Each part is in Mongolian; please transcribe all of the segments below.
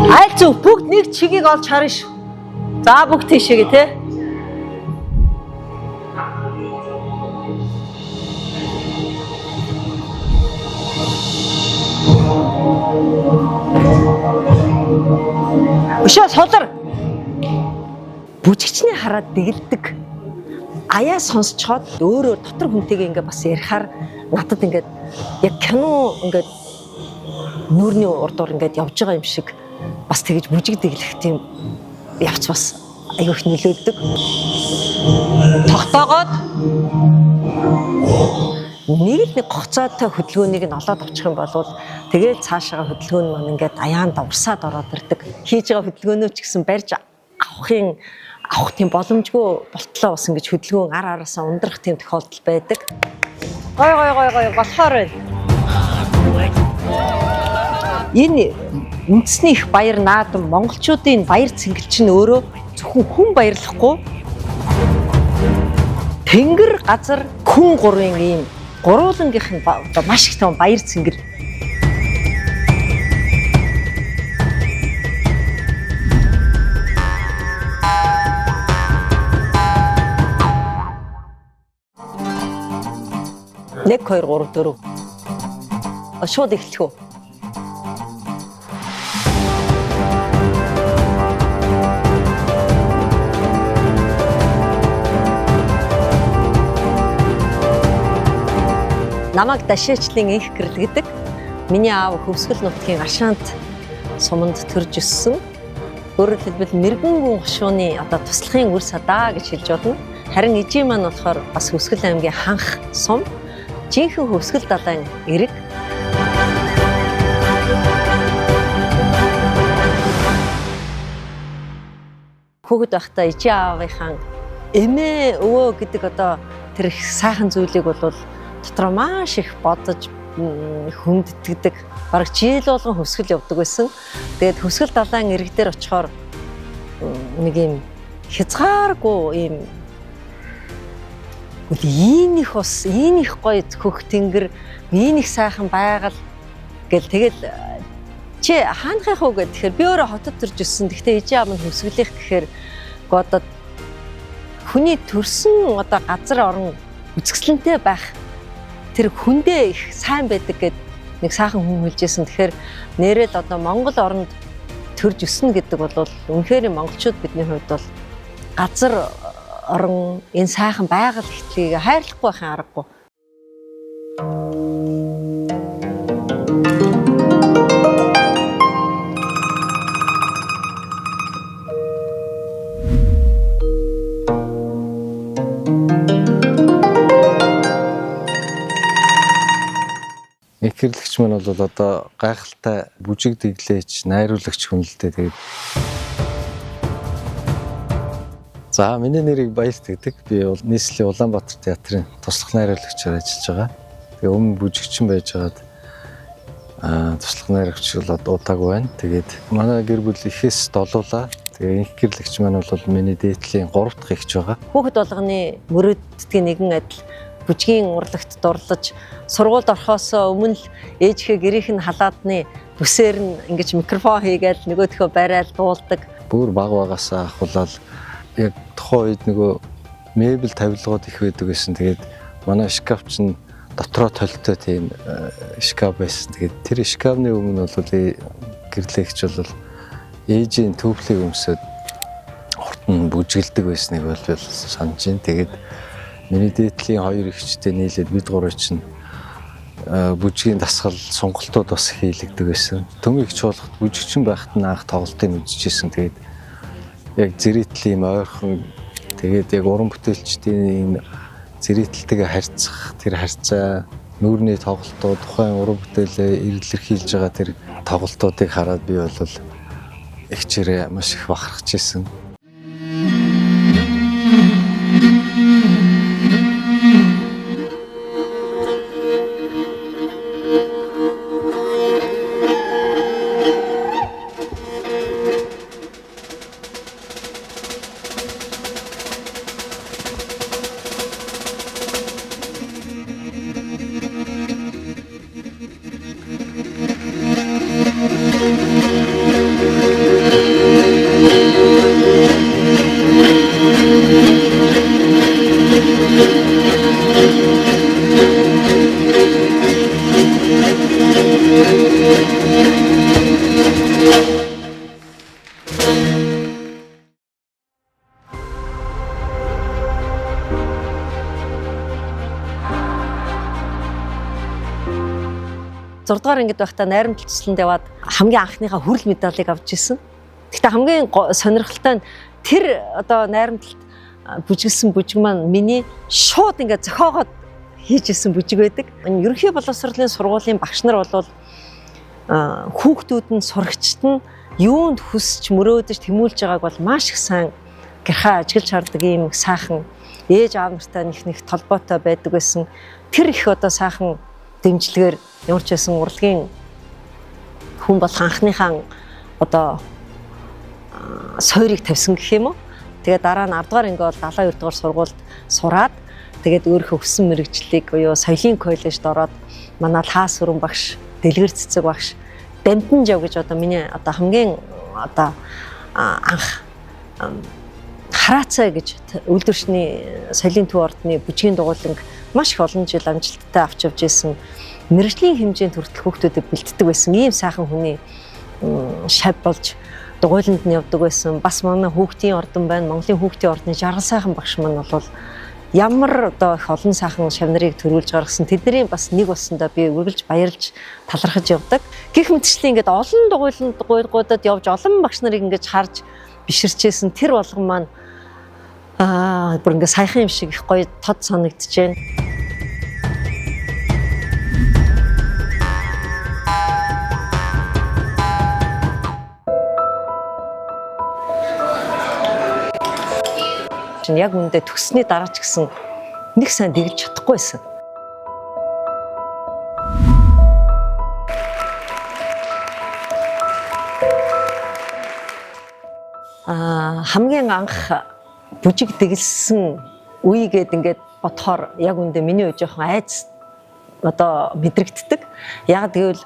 Аль зөв бүгд нэг чигийг олж харна шүү. За бүгд тийшээгээ те. Өшөө солор. Бүжигчний хараад дэгэлдэг. Аяа сонсцоход өөрөө дотор хүнтэйгээ ингээ бас ярихаар надад ингээд яг кино ингээд нүүрний урдуур ингээд явж байгаа юм шиг бас тэгэж бүжиг дэглэх тийм явц бас аюу их нөлөөлдөг. Тогтоогоод нэг гоцоотой хөдөлгөөнийг нь олоод авчих юм бол тэгээд цаашаа хөдөлгөөн маань ингээд аяанд урсаад ороод ирдэг. Хийж байгаа хөдөлгөөнөө ч гэсэн барьж авах тийм боломжгүй болтлоо бас ингэж хөдөлгөөн араасаа ундрах тийм тохиолдол байдаг. Гой болохоор байна. Энэ үндэсний их баяр наадам монголчуудын баяр цэнгэл чинь өөрөө зөвхөн хүн баярлахгүй тэнгэр газар хүн гурвын ийм гурвуулангийнх нь маш их том баяр цэнгэл. Нэг 2 3 4 шууд эхлэх үү? Намайг Дашаачлын инх гэрэл гэдэг. Миний аав Хөвсгөл нутгийн Ашаант суманд төрж өссөн. Өөрөөр хэлбэл Мэргэн гүн хошууны одоо туслахын үр садаа гэж хэлж болно. Харин ижээ маань болохоор бас Хөвсгөл аймгийн ханх сум. Жинхэнэ Хөвсгөл далайн эрэг. Хүүхэд байхдаа ижээ аавынхаа эмээ өвөө гэдэг одоо тэр их сайхан зүйлийг бол дотроо маш их бодож хүндэтгдэг. Бараг жил болгон Хөвсгөл явдаг байсан. Тэгээд Хөвсгөл далайн эрэг дээр очихоор нэг юм хязгааргүй юм ийм их ус, ийм их гоё хөх тэнгэр, ийм их сайхан байгаль гэл тэгэл чи хаанхайх уу гэхээр би өөрөө хотод төрж өссөн. Гэхдээ ижээ аав нь Хөвсгөлийнх гэхээр одоо хүний төрсөн одоо газар орон үзэсгэлэнтэй байх тэр хүндээ их сайн байдаг гэд нэг сайхан хүн хэлжсэн. Тэгэхээр нэрэл одоо Монгол оронд төрж өснө гэдэг бол үнэхээр монголчууд бидний хувьд бол газар орон энэ сайхан байгаль ихтлийг хайрлахгүй байхын аргагүй. Гэрлэгч маань бол одоо гайхалтай бүжиг дэглээч, найруулагч хүн л дээ. Тэгээд за миний нэрийг Баярт гэдэг. Би нийслэлийн Улаанбаатар театрын туслах найруулагчаар ажиллаж байгаа. Тэгээ өмнө бүжигчин байж байгаад туслах найруулагч бол удаагүй байна. Тэгээд манай гэр бүл ихээс долуулаа. Тэгээ инх гэрлэгч маань бол миний дээдлийн 3 дахь эгч байгаа. Хүүхэд болгоны мөрөөддгийн нэгэн адил бүжгийн урлагт дурлаж сургуульд орохоос өмнө л ээжихээ гэрийнх нь халаадны бүсээр нь ингэж микрофон хийгээл нөгөөдхөө барайл дуулдаг. Бүр баг багасаа ахуулаад яг тухайн үед нөгөө мебель тавилгууд их байдаг гэсэн. Тэгээд манай шкаф чинь дотроо толтой тийм шкаф байсан. Тэгээд тэр шкафны өмнө бол гэрлэгч бол ээжийн төвлийг өмсөд урт нь бүжгэлдэг байсныг бол санаж байна. Тэгээд миний дээдлийн 2 эгчтэй нийлээд бид 3 чинь бүжгийн дасгал сонголтууд бас хийлэгдэг байсан. Төмөгч болгоход бүжигчин байхад нь анх тоглолтыг үзчихсэн. Тэгээд яг зэрэтлийн ойрхон тэгээд яг уран бүтээлчдийн энэ зэрэтэлтэйгээ харьцах тэр харьцаа нүүрний тоглолтууд тухайн уран бүтээлээ илэрхийлж байгаа тэр тоглолтуудыг хараад би бол ихчээрээ маш их бахархаж ирсэн. 6 дугаар ангид байхдаа найрамдал төслөнд яваад хамгийн анхныхаа хүрэл медалийг авч ирсэн. Гэхдээ хамгийн сонирхолтой нь тэр одоо найрамдалд бүжиглсэн бүжиг маань миний шууд ингээд зохиогоод хийж ирсэн бүжиг байдаг. Ерөнхий боловсролын сургуулийн багш нар бол хүүхдүүд нь сурагчид нь юунд хүсч мөрөөдөж тэмүүлж байгааг бол маш их сайн гэрхаа ажиглаж хардаг ийм сайхан ээж аав нартай нэг толботой байдаг байсан. Тэр их одоо сайхан дэмжлэгээр ямар ч байсан урлагийн хүн бол анхныхаа одоо сойрыг тавьсан гэх юм уу. Тэгээд дараа нь 10 дугаар анги бол 72 дугаар сургуульд сураад тэгээд өөрийнхөө хүссэн мэрэгжлийг буюу соёлын коллежид ороод манай Лаас Өрөн багш, Дэлгэр Цэцэг багш, Дамтан Жав гэж одоо миний одоо хамгийн одоо анх Хараацай гэж үйлдвэрчний соёлын төв ордны бүжгийн дугуйланг маш их олон жил амжилттай авч явж исэн мэрэгжлийн хэмжээнд хүртэл хүүхдүүдэд бэлддэг байсан ийм сайхан хүний шав болж дугуйланд нь явдаг байсан. Бас манай хүүхдийн ордон байна. Монголын хүүхдийн ордны жаргал сайхан багш маань бол ямар одоо их олон сайхан шавнарыг төрүүлж гаргасан тэдний бас нэг болсондоо би үргэлж баярлж талархаж явдаг. Гэх мэтчлэн ингээд олон дугуйлгуудад явж олон багш нарыг ингээд харж биширчээсэн тэр болгон маань бүр ингээд саяхан юм шиг их гоё тод санагдаж байна. Яг үндэ төгссний дараа ч гэсэн нэг сайн дэглэж чадахгүй байсан. Хамгийн анх бүжиг дэглэсэн үегээд ингээд бодохоор яг үндэ миний үе жоохон айц одоо мэдрэгддэг. Яг тэгвэл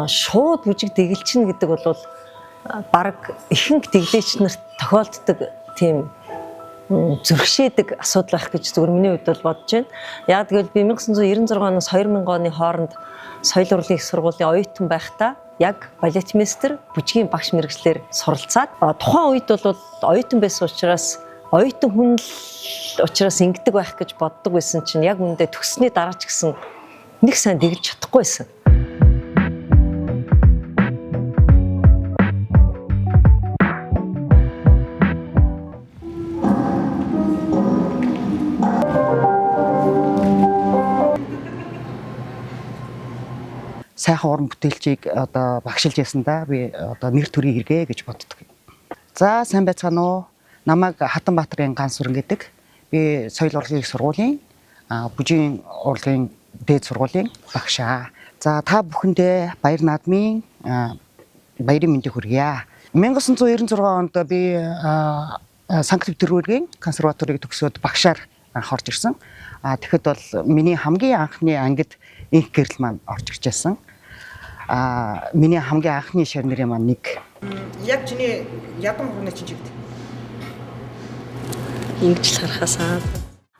шууд бүжиг дэглэчихнэ гэдэг бол баг ихэнх дэглэгч нарт тохиолддог тийм зөргшээдэг асуудал байх гэж зүгээр миний хувьд бол бодож байна. Яг тэгвэл би 1996 оноос 2000 оны хооронд соёл урлагийн их сургуулийн оюутан байхдаа яг балетмейстер бүжгийн багш мэргэжлэр суралцаад тухайн үед бол оюутан байсан учраас оюутан хүн л учраас ингэдэг байх гэж боддог байсан чинь яг үндэ төгссний дараа ч гэсэн нэг сайн дэглэж чадахгүй байсан. Сайхан уран бүтээлчийг одоо багшилж ясандаа би одоо нэр төрийн хэрэгэ гэж боддог. За сайн байцгаана уу? Намайг Хатанбаатарын Ганс Сүрэн гэдэг. Би соёл урлагийн их сургуулийн бүжгийн урлагийн дээд сургуулийн багшаа. За та бүхэндээ баяр наадмын баярын мэндийг хүргье. 1996 онд би Санкт Петербургийн консерваторийг төгсөөд багшаар анх орж ирсэн. Тэгэхэд бол миний хамгийн анхны ангид инх гэрэл маань орж ирж байсан. Миний хамгийн анхны шавнарын маань нэг. Яг чиний ядам хүрнэ чинь чигд. Ингэж харахасаа.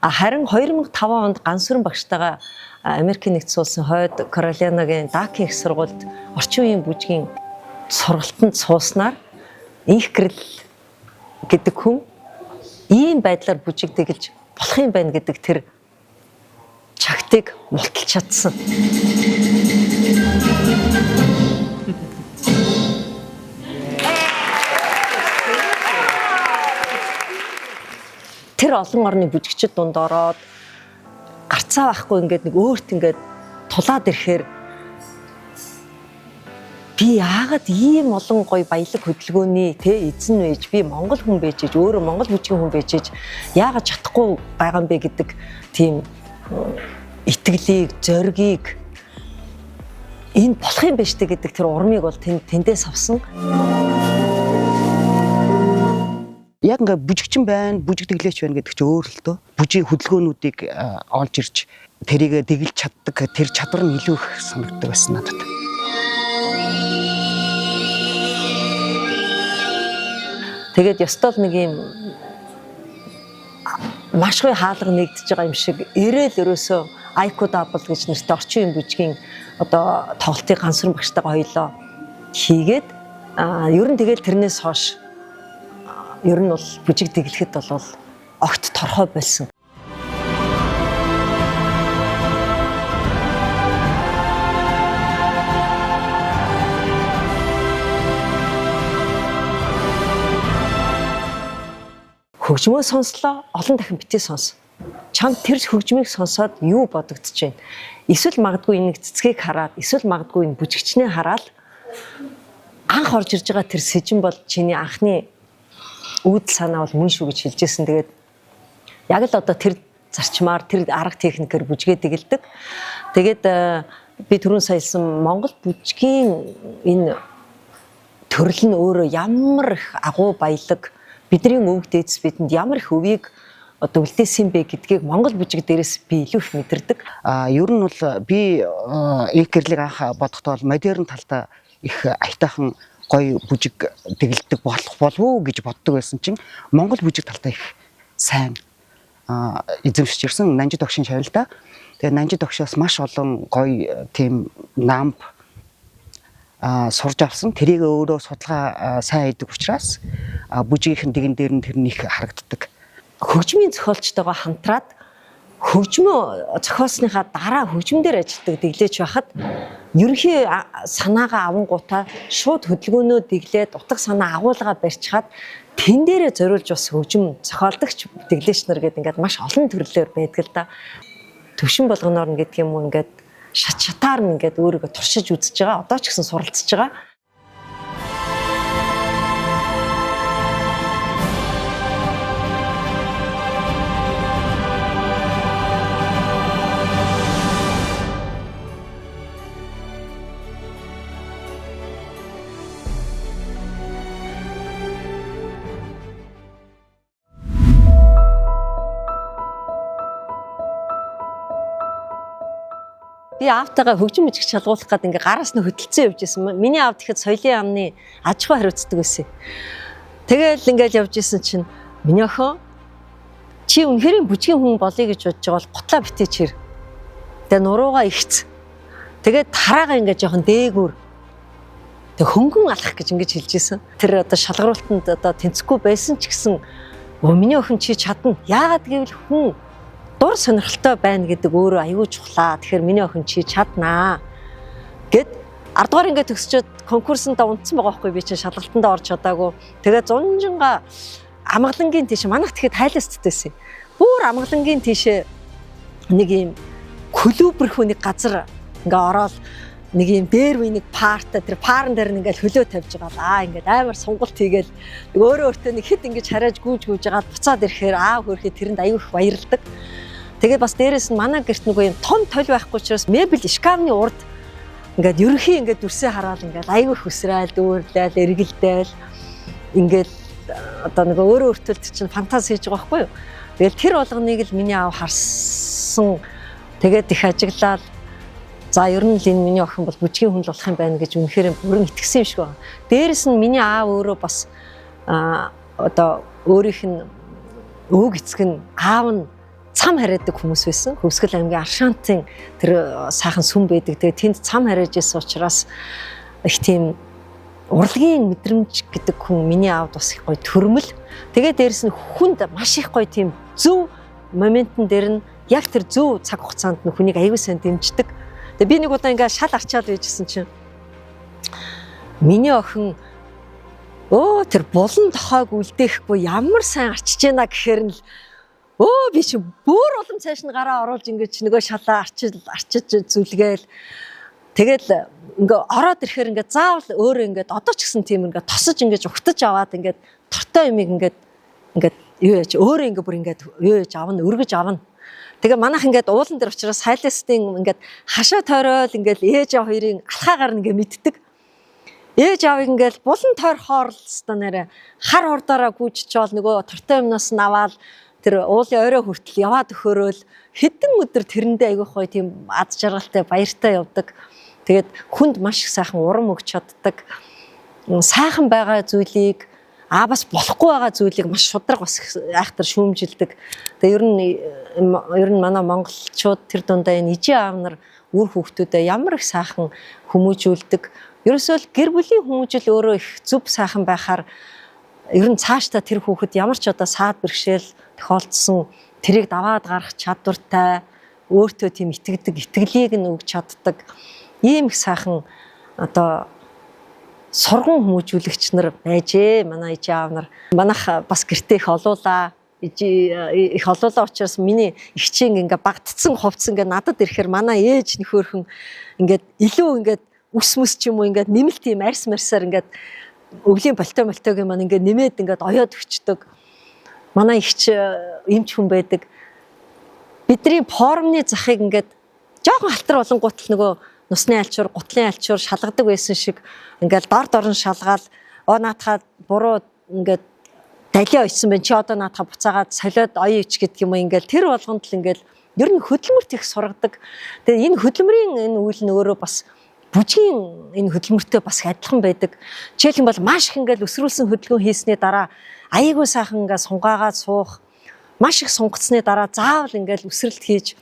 Харин 2005 онд Ганс Сүрэн багштайгаа Америкийн нэгдсэн улсын хойд Каролинагийн Даки их сургуульд орчин үеийн бүжгийн сургалтанд сууснаар инх гэрэл гэдэг хүн ийм байдлаар бүжиг дэглэж болох юм байна гэдэг тэр чагтыг мулталж чадсан. Тэр олон орны бүжигчид дунд ороод гарцаа байхгүй ингээд нэг өөрт ингээд тулаад ирэхээр би яагаад ийм олон гоё баялаг хөдөлгөөний эзэн байж би монгол хүн байж өөрөө монгол бүжгийн хүн байж яагаад чадахгүй байгаа юм бэ гэдэг тийм итгэлийг, зоригийг энэ болох юм байна штэ гэдэг тэр урмыг бол тэндээс авсан. Яг ингээ бүжигчин байна, бүжиг дэглээч байна гэдэг чинь өөр л дөө. Бүжгийн хөдөлгөөнүүдийг олж ирж тэрийг дэглэж чаддаг, тэр чадвар нь илүү их санагддаг байсан надад. Тэгээд ёстой л нэг юм маш гоё хаалга нэгдэж байгаа юм шиг ирээл өрөөсөө Айку дабл гэж нэртэй орчин үеийн бүжгийн одоо тоглолтын Ганс Сүрэн багштайгаа хоёлоо хийгээд ер нь тэгэл тэрнээс хойш ер нь бол бүжиг дэглэхэд бол огт торхой болсон. хөгжмөө сонслоо, олон дахин битээ сонс. Чамд тэр хөгжмийг сонсоод юу бодогдож байна? Эсвэл магадгүй энэ цэцгийг хараад, эсвэл магадгүй энэ бүжигчнээ хараад анх орж ирж байгаа тэр сэжин бол чиний анхны үүдэл санаа бол мөн шүү гэж хэлжсэн. Тэгээд яг л одоо тэр зарчмаар, тэр арга техникээр бүжгээ дэгэлдэг. Тэгээд би түрүүн саялсан Монгол бүжгийн энэ төрөл нь өөрөө ямар их агуу баялаг, бидний өвөг дээдс бидэнд ямар их өвийг одоо үлдээсэн бэ гэдгийг Монгол бүжиг дээрээс би илүү их мэдэрдэг. Ер нь бол би экерлиг анх бодохдоо бол модерн талдаа их аятайхан гоё бүжиг дэгэлдэг болох болов уу гэж боддог байсан чинь Монгол бүжиг талдаа их сайн эзэмшиж ирсэн Нанжид огшин шавилда. Тэгээ Нанжид огшоос маш олон гоё тийм намп сурж авсан. Тэрийг өөрөө судалгаа сайн хийдэг учраас бүжигийнхэн дэгэн дээр нь тэр них харагддаг. Хөгжмийн зохиолчтойгоо хамтраад хөгжмөө зохиосныхаа дараа хөгжмөндөр ажилладаг дэглэж байхад ерөнхий санаагаа авангуудаа шууд хөдөлгөөнөө дэглээд утга санаа агуулга барьчихад тэн дээрээ зориулж бас хөгжим зохиолдогч дэглээч нар гэдэг ингээд маш олон төрлөөр байдаг л да. Төвшин болгоноор нь гэдэг юм уу ингээд шатаар нь ингээд өөрийгөө туршиж үзэж байгаа. Одоо ч гэсэн суралцж байгаа. Би аавтайгаа хөгжим мужиг шалгуулах гэдэг ингээ гараас нь хөдөлцөн явж исэн. Миний аав тэгэхэд соёлын яамны аж ахуй хариуцдаг байсан. Тэгэл ингээл явж исэн чинь миний охин чи үнэхээр бүжгийн хүн болъё гэж бодож байгаа бол гутлаа битээч хэр. Тэгээ нуруугаа ихц. Тэгээд тараага ингээ жоохон дээгүүр. Тэг хөнгөн алах гэж ингэж хэлж исэн. Тэр одоо шалгаруултанд одоо тэнцэхгүй байсан ч гэсэн миний охин чи чадна. Яагаад гэвэл хүн дур сонирхолтой байна гэдэг өөрөө аюул чухлаа. Тэгэхээр миний охин чи чаднаа гэд 10 дугаар ингээд төгсчөөд конкурсанд унтсан байгаа байхгүй би чинь шалгалтанд орж чадаагүй. Тэгээ зунжинга амгалангийн тийш манайх тэгэхэд хайлаастайсэн. Бүр амгалангийн тийш нэг юм клубрэх нэг газар ингээ ороод нэг юм дээр үе нэг парта тэр парн дээр нь ингээл хөлөө тавьж байгаа. Ингээд амар сонголт хийгээл өөрөө өөртөө нэг хэд ингэж хараад гүүж жагаад буцаад ирэхээр хөрхий тэрэнд аюу их баярлдаг. Тэгээд бас дээрээс нь манай гэрт нөгөө юм том толь байхгүй учраас мебель шкафны урд ингээд ерөнхий ингээд дүрсээ хараад ингээд аюу их өсрөөл дүүрлээл эргэлдээл ингээд одоо нөгөө өөрөө өөртөө чинь фантази хийж байгаа байхгүй юу. Тэгэл тэр болгоныг л миний аав харсан. Тэгээд их ажиглаад за ер нь л энэ миний охин бол бүжгийн хүн болох юм байна гэж үнэхээр бүрэн итгэсэн юм шиг байна. Дээрээс нь миний аав өөрөө бас одоо өөрийнх нь өвөг эцэг нь аав нь цам хараадаг хүмүүс байсан. Хөвсгөл аймгийн Аршаантын тэр сайхан сүм байдаг. Тэгээ тэнд цам хараад ирсэн учраас их тийм урлагийн мэдрэмж гэдэг хүн миний аавд бас их гоё төрмөл. Тэгээ дээрээс нь хүнд маш их гоё тийм зөв моментн дээр нь яг тэр зөв цаг хугацаанд нь хүнийг аюул сайн дэмждэг. Тэгээ би нэг удаа ингээ шал арчаал байжсэн чинь миний охин тэр булан тохойг үлдээхгүй ямар сайн арчиж байна гэхээр нь би чи бүр улам цааш нь гараа оруулж ингэж нөгөө шалаа арчиж зүлгээл тэгэл ингээ ороод ирэхээр ингээ заавал өөрөө ингээ одоо ч гэсэн тийм ингээ тосож ингээ угтаж аваад ингээ тортой юмыг ингээ юу яач өөрөө ингээ бүр ингээ юу яач авна өргөж авна. Тэгээ манайх ингээд уулан дээр учраас хайластын ингээд хашаа тойрол ингээд ээж аав хоёрын алхаагаар ингээ мэддэг. Ээж аавыг ингээд булан тойр хооролцоо нэрэ хар хурдаараа гүйжчихвэл нөгөө тортой юмнаас нь аваад тэр уулын орой хүртэл яваад өгөөрөөл хэдэн өдөр тэрэндээ айгүйх гоё тийм ад жаргалтай баяртай явдаг. Тэгээд хүнд маш их сайхан урам өгч чаддаг. Сайхан байгаа зүйлийг бас болохгүй байгаа зүйлийг маш шудраг бас айхтар шүүмжилдэг. Тэгээ ер нь манай монголчууд тэр дундаа энэ ижи аав нар үр хүүхдүүдэд ямар их сайхан хүмүүжүүлдэг. Ерөөсөө л гэр бүлийн хүмүүжил өөрөө их зөв сайхан байхаар ер нь цаашдаа тэр хүүхэд ямар ч одоо саад бэрхшээл тохиолдсон тэрийг даваад гарах чадвартай өөртөө тийм итгэлийг нь өгч чаддаг ийм их сайхан одоо сурган хүмүүжүүлэгч нар байжээ. Манай ээж аав нар манайх бас гэртээ их олуулаа. Их олуулаа учраас миний их чинь ингээ багдцсан хувцс ингээ надад ирэхээр манай ээж нөхөөрхөн ингээд илүү ингээд үс мэс ч юм уу ингээд нэмэлт юм арьсаар ингээд өвлийн болтойг маань ингээд нэмээд ингээд оёод өчтдөг. Манай ихч эмч хүн байдаг. Бидний формны захыг ингээд жоохон халтар болонгууд л нөгөө нусны альчуур, гутлын альчуур шалгадаг байсан шиг ингээд дор нь шалгаал наатахад буруу ингээд далиа ойсон байна. Чи одоо наатахаа буцаагаад солиод оё ич гэдэг юм ингээд тэр болгонд л ингээд ер нь хөдөлмөрт их сургадаг. Тэгээ энэ хөдөлмөрийн энэ үйл нь өөрөө бас бүжгийн энэ хөдөлмөртэй бас адилхан байдаг. Жишээлх юм бол маш их ингээд өсрүүлсэн хөдөлгөөн хийсний дараа аяйгуу сайхан ингээд сунгаагаад суух, маш их сунгацсны дараа заавал ингээд өсрэлт хийж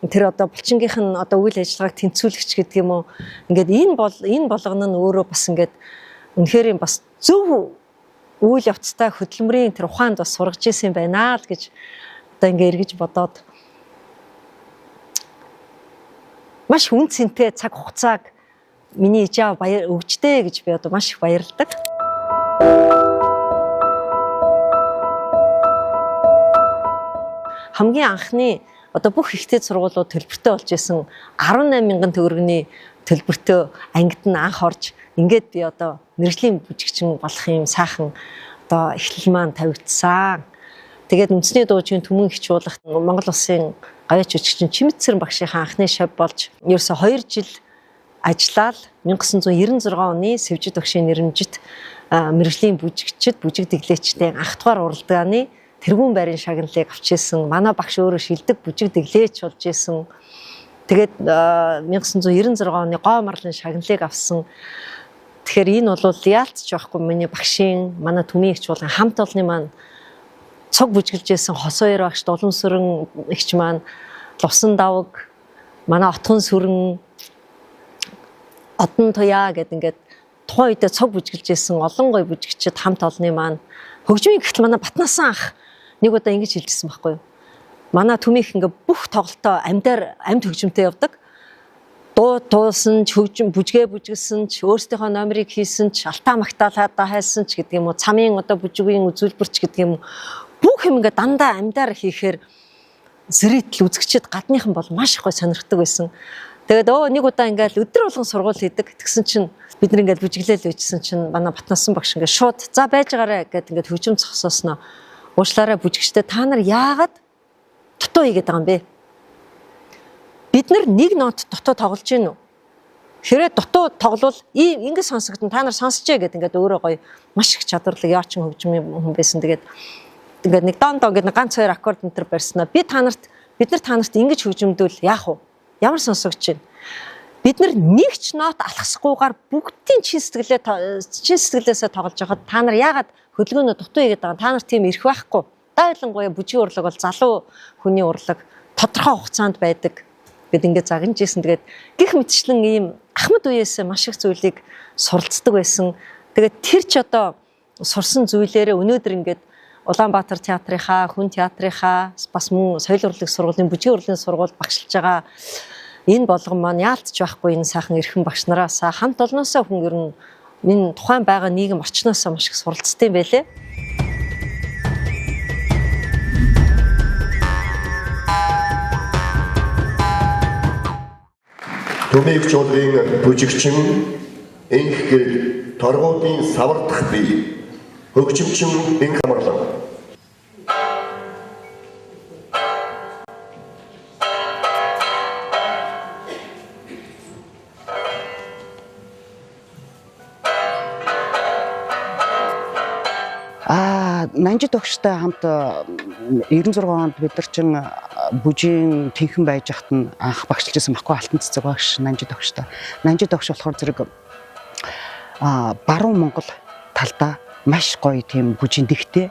тэр одоо булчингийнх нь одоо үйл ажиллагааг тэнцвүүлэгч гэдэг юм уу. Ингээд энэ болгоно нь өөрөө бас ингээд үнэхээр бас зөв үйл явцтай хөдөлмөрийн тэр ухаанд бас сургаж ирсэн байна л гэж одоо ингээд эргэж бодоод маш үн цэнтэй цаг хугацааг миний ээж аав өгчтэй гэж би одоо маш их баярлдаг. Хамгийн анхны одоо бүх ихтэй сургуулиуд төлбөртэй болж исэн 18,000 төгрөгийн төлбөртэй ангид нь анх орж ингээд би одоо мэргэжлийн бүжигчин болох юм сайхан одоо эхлэл маань тавигдсан. Тэгээд үндэсний дуужийн түмэн хичуулахт Монгол Улсын гавьяач бүжигчин Чимэцэрэн багшийнхаа анхны шав болж ерөөсө 2 жил ажиллаад 1996 оны Сэвжид багшийн нэрмжит мэргэжлийн бүжигчид бүжиг дэглээчтэй анх дугаар уралдааны тэргүүн байрын шагналыг авч ирсэн. Манай багш өөрөө шилдэг бүжиг дэглээч болж исэн. Тэгээд 1996 оны гоо марлын шагналыг авсан. Тэгэхээр энэ бол яалтч байхгүй миний багшийн манай түмэн их чуулган хамт олонны маань цог бүжгэлж исэн Хосоёр багш, Дуламсүрэн ихч маань, Лувсан давг, манай Отгон сүрэн, Одон туяа гэдэг ингээд тухайн үедээ цог бүжгэлж исэн олон гоё бүжигчид хамт олонны маань хөгжмийн гихт манай Батнасан ах нэг удаа ингэж хэлжсэн байхгүй юу. Манай түмийнх ингээ бүх тоглолтоо амьд хөгжмөнтэй явдаг. Дуу туулсан ч хөгжим бүжгээ бүжгэлсэн ч өөрсдийнхөө номерыг хийсэн ч алтаа магтаалаа хайсан ч гэдэг юм уу цамын одоо бүжгийн үзүүлбэрч гэдэг юм бүх юм ингээ дандаа амьдаар хийхээр зэрэгтэл үзэгчид гадныхан бол маш их гой сонирхдаг байсан. Тэгээд нэг удаа ингээл өдөр болгон сургууль хийдэг. Тэгсэн чинь бид нэг ингээл бүжиглээл байжсэн чинь манай Батнасан багш ингээ шууд за байж байгаарэ гэд ингээд хөгжим зогсоосноо уушлаараа бүжигчтэй та нар яагаад дутуу хийгээд байгаа юм бэ? Бид нар нэг нот дутуу тоглож гин үү? Хэрэг дутуу тоглол ингэ сонсогдсон та нар сонсчээ гэдэг ингээд өөрөө гоё маш их чадварлаг яачин хөгжмийн хүн байсан. Тэгээд ингээд нэг дон гэдэг ганц хоёр аккорд энэ төр барьснаа бид нар та нарт ингэж хөгжмөдөл яах вэ? Ямар сонсогдож байна? Бид нар нэг ч нот алхасгүйгээр бүгдийн чин сэтгэлээсээ тоглож байхад та нар яагаад хөдөлгөөнөө дутуу хийгээд байгаа? Та нар тийм ирэх байхгүй. Дайлангуяа бүжгийн урлаг бол залуу хүний урлаг тодорхой хугацаанд байдаг. Бид ингээд загнаж ийсэн. Тэгээд гих мэтчлэн ийм ахмад үеэс маш их зүйлийг суралцдаг байсан. Тэгээд тэр ч одоо сурсан зүйлээрээ өнөөдөр ингээд Улаанбаатар театрынхаа, Хүн театрынхаа бас мөн соёл урлагийн сургуулийн бүжгийн урлагийн сургуульд багшилж байгаа энэ болгон маань яалтч байхгүй энэ сайхан эрхэм багш нараас хамт олноосоо хүн ер нь энэ тухайн байгаа нийгэм орчноос маш их суралцдаг юм байлээ. Түмэн их чуулгын бүжигчин энх гэр торгуудын савардах бий хөгжимчин энх амарлаа. Нанжид огштой хамт 96 онд бид нар чин бүжийн тэнхэн байж хат нь анх багшилж байсан баггүй алтан цэцэг багш Нанжид огштой. Нанжид огш болохоор зэрэг баруун Монгол талдаа маш гоё тийм бүжийн дэгтэй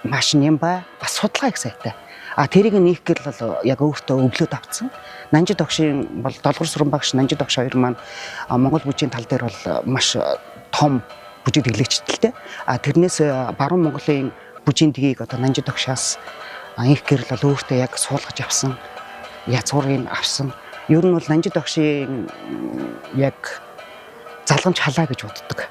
маш нямбай бас судалгаа их сайтай. Тэрийг нээх гэл бол яг өөртөө өвлөд авцсан. Нанжид огшийн бол Долгор сүрэн багш Нанжид огш хоёр маань Монгол бүжийн тал дээр бол маш том бүжиг дэглэгчтэй. Тэрнээс баруун Монголын бүжийн дгийг одоо Нанжид огшоос их гэрэл бол өөртөө яг суулгаж авсан. Язгуурыг авсан. Ер нь бол Нанжид огшийн яг залгамж халаа гэж боддог.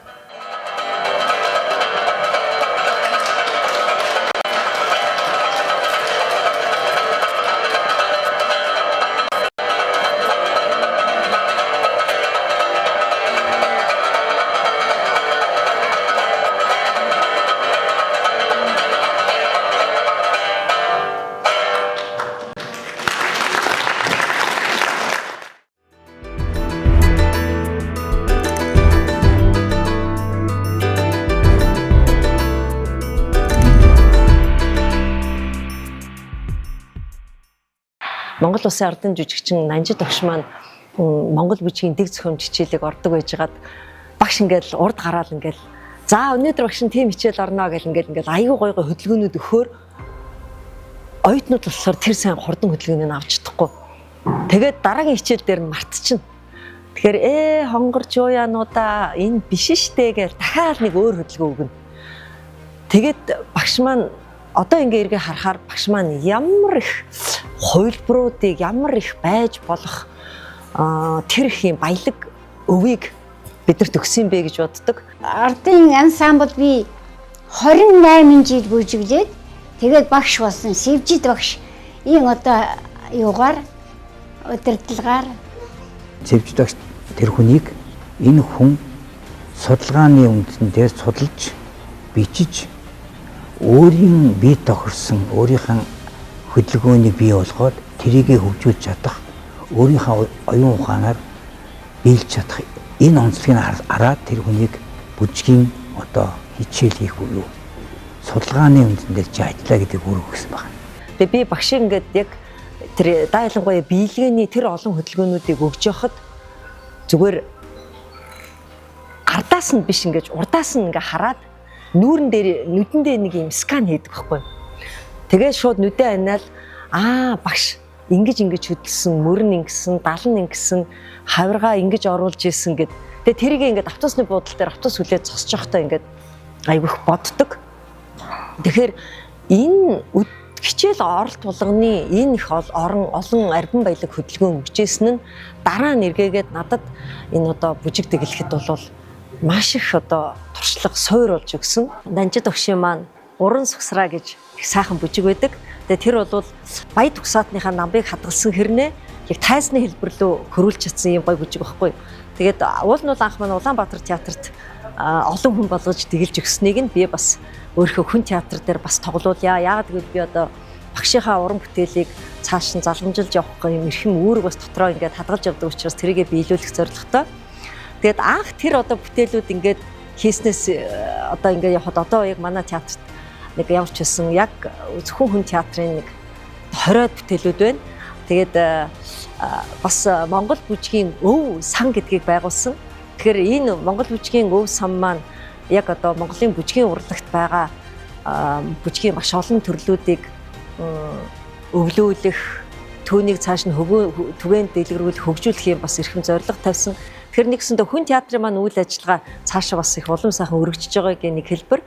Монгол Улсын ардын жүжигчин Нанжид багш маань Монгол бүжгийн дэг зохион хичээлийг ордог байжгаад багш ингээл урд гараал ингээл за өнөөдөр багш нь тийм хичээл орно гэл ингээл аюу гой хөдөлгөөнүүд өгөхөөр оюутнууд болохоор тэр сайн хурдан хөдөлгөөнийг авч чадахгүй. Тэгээд дараагийн хичээл дээр мартчихна. Тэгэхээр хонгорч юу яануудаа энэ биш штэ гэж дахиад нэг өөр хөдөлгөөн өгнө. Тэгээд багш маань одоо ингээ эргээ харахаар багш маань ямар их хувилбаруудыг ямар их байж болох тэр их юм баялаг өвийг бидэрт өгсөн бэ гэж боддог. Ардын ансамбл би 28 жил бүжиглээд тэгээд багш болсон. Сэвжид багш ийм одоо юугаар удирдлагаар Сэвжид багш тэр хүнийг энэ хүн судалгааны үндсэн дээр судалж бичиж өөрийн бие тохирсон өөрийнхөө хөдөлгөөнийг бий болгоод тэрийг хөгжүүлж чадах өөрийнхөө оюун ухаанаар биелж чадах энэ онцлогийг хараад тэр хүнийг бүжгийн одоо хичээл хийх үү судалгааны үндсэн дээр ажиллаа гэдэг үүрэг өгсөн байна. Тэгээ би багшийг ингээд яг тэр дайлангуяа биелгээний тэр олон хөдөлгөөнүүдийг өгж явахад зүгээр ардаас нь биш ингээд урдаас нь ингээ хараад нүдэндээ нэг юм скан хийдэг байхгүй. Тэгээд шууд нүдээ аниал багш ингэж хөдөлсөн, мөрн ингэсэн, далн ингэсэн, хавиргаа ингэж оруулж исэн гэд. Тэгээд тэрийг ингээд автобусны буудлын дээр автобус хүлээж зогсож явахдаа ингээд айвах боддог. Тэгэхээр энэ хичээл оролт болгоны энэ их олон арбан баялаг хөдөлгөөн өгчээсэн нь дараа нь эргээгээд надад энэ одоо бүжиг дэглэхэд бол маш их одоо туршлага суур болж өгсөн. Нанжид багшийн маань уран сүгсраа гэж их сайхан бүжиг байдаг. Тэгээ тэр бол баяр төгсаатныхаа намбыг хадгалсан хэрнээ яг тайзны хэлбэр рүү хөрвүүлж чадсан юм гой бүжиг байхгүй. Тэгээд уул нь анх маань Улаанбаатар театрт олон хүн болгож тэгэлж өгснийг нь би бас өөрийнхөө хүн театр дээр бас тоглуулъя. Яагаад гэвэл би одоо багшийнхаа уран бүтээлийг цааш нь залгамжилж явах юм эрхэм үүрэг бас дотроо ингээд хадгалж явдаг учраас тэрийгэ биелүүлэх зорилготой. Тэгээд анх тэр одоо бүтээлүүд ингээд хийснээс одоо ингээд явхад одоо яг манай театрт нэг явж байсан яг зөвхөн хүн театрын нэг 20-од бүтээлүүд байна. Тэгээд бас Монгол бүжгийн өв сан гэдгийг байгуулсан. Тэгэхээр энэ Монгол бүжгийн өв сан маань яг одоо Монголын бүжгийн урлагт байгаа бүжгийн маш олон төрлүүдийг өвлүүлэх, түүнийг цааш нь түгээн дэлгэрүүлэх, хөгжүүлэх юм бас эрхэм зорилго тавьсан. Тэгэхээр нэгсэндээ хүн театрын маань үйл ажиллагаа цаашаа бас их улам сайхан өргөжж байгаагийн нэг хэлбэр.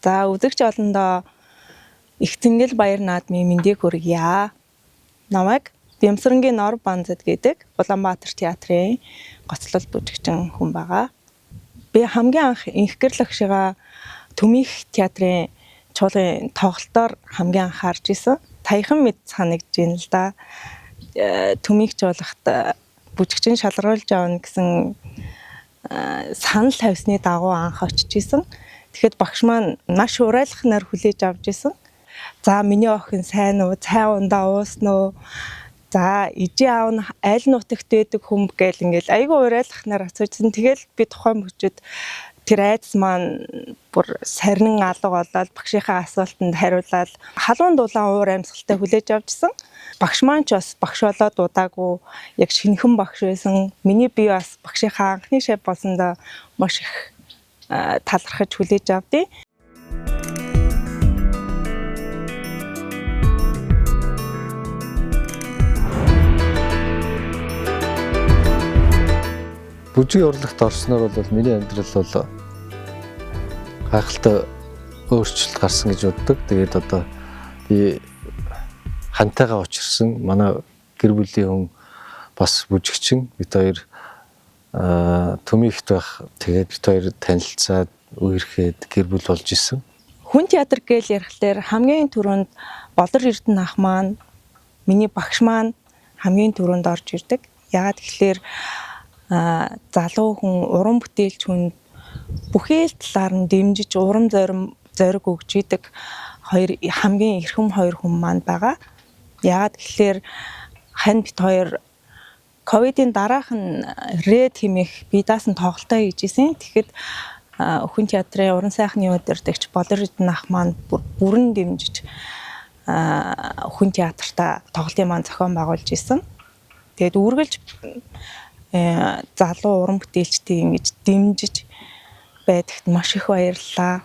За үзэгч олондоо их Тэнгэл баяр наадмын мэндийг хүргье. Намайг Бямсрангийн Нор Банзад гэдэг Улаанбаатар театрын гоцлол бүжигчин хүн байгаа. Би хамгийн анх инх гэрэл агшигаа Төмих театрын чуулган тоглолтоор хамгийн анх харж исэн. Таяхан мэд санагдж байна л да. Төмих чуулгахт бүжигчин шалгаруулж авна гэсэн санал тавьсны дагуу анх очиж исэн. Тэгэхэд багш маань маш урайлахнаар хүлээж авч исэн. За миний охин сайн уу? Цай ундаа уусна уу? За ижи аав нь аль нутагт байдаг хүм гээл ингээл айгүй урайлахнаар асуужсэн. Тэгэл би тухайн мөчөд тэр айдас маань бүр сарнин алга болоод багшийнхаа асуултанд хариулаад халуун дулаан уур амьсгалтай хүлээж авчихсан. Багш маань ч бас багш болоод удаагүй яг шинэхэн багш байсан. Миний бие бас багшийнхаа анхны шав болсондоо маш их талархаж хүлээж авдээ. Бүжгийн урлагт орсноор бол миний амьдрал бол гайхалтай өөрчлөлт гарсан гэж боддог. Тэгээд одоо би хантайгаа учирсан манай гэр бүлийн хүн бас бүжигчин. Бид хоёр Төмихт байх. Тэгээд бид хоёр танилцаад үерхэд гэр бүл болж исэн. Хүн театр гээл ярихлаар хамгийн түрүүнд Болор Эрдэнэ ах маань миний багш маань хамгийн түрүүнд орж ирдэг. Яагаад гэвэл залуу хүн уран бүтээлч хүн бүхэл талаар нь дэмжиж урам зориг өгж идэг хамгийн эрхэм хоёр хүн маань байгаа. Яагаад гэхээр хань бит хоёр ковидын дараахан рэд хэмээх бие даасан тоглолтоо хийж исэн. Тэгэхэд Хүн театрын уран сайхны удирдагч Болор Эрдэнэ ах маань бүрэн дэмжиж Хүн театртаа тоглолтын маань зохион байгуулж исэн. Тэгээд үргэлж залуу уран бүтээлчдийг ингэж дэмжиж байдагт маш их баярлалаа.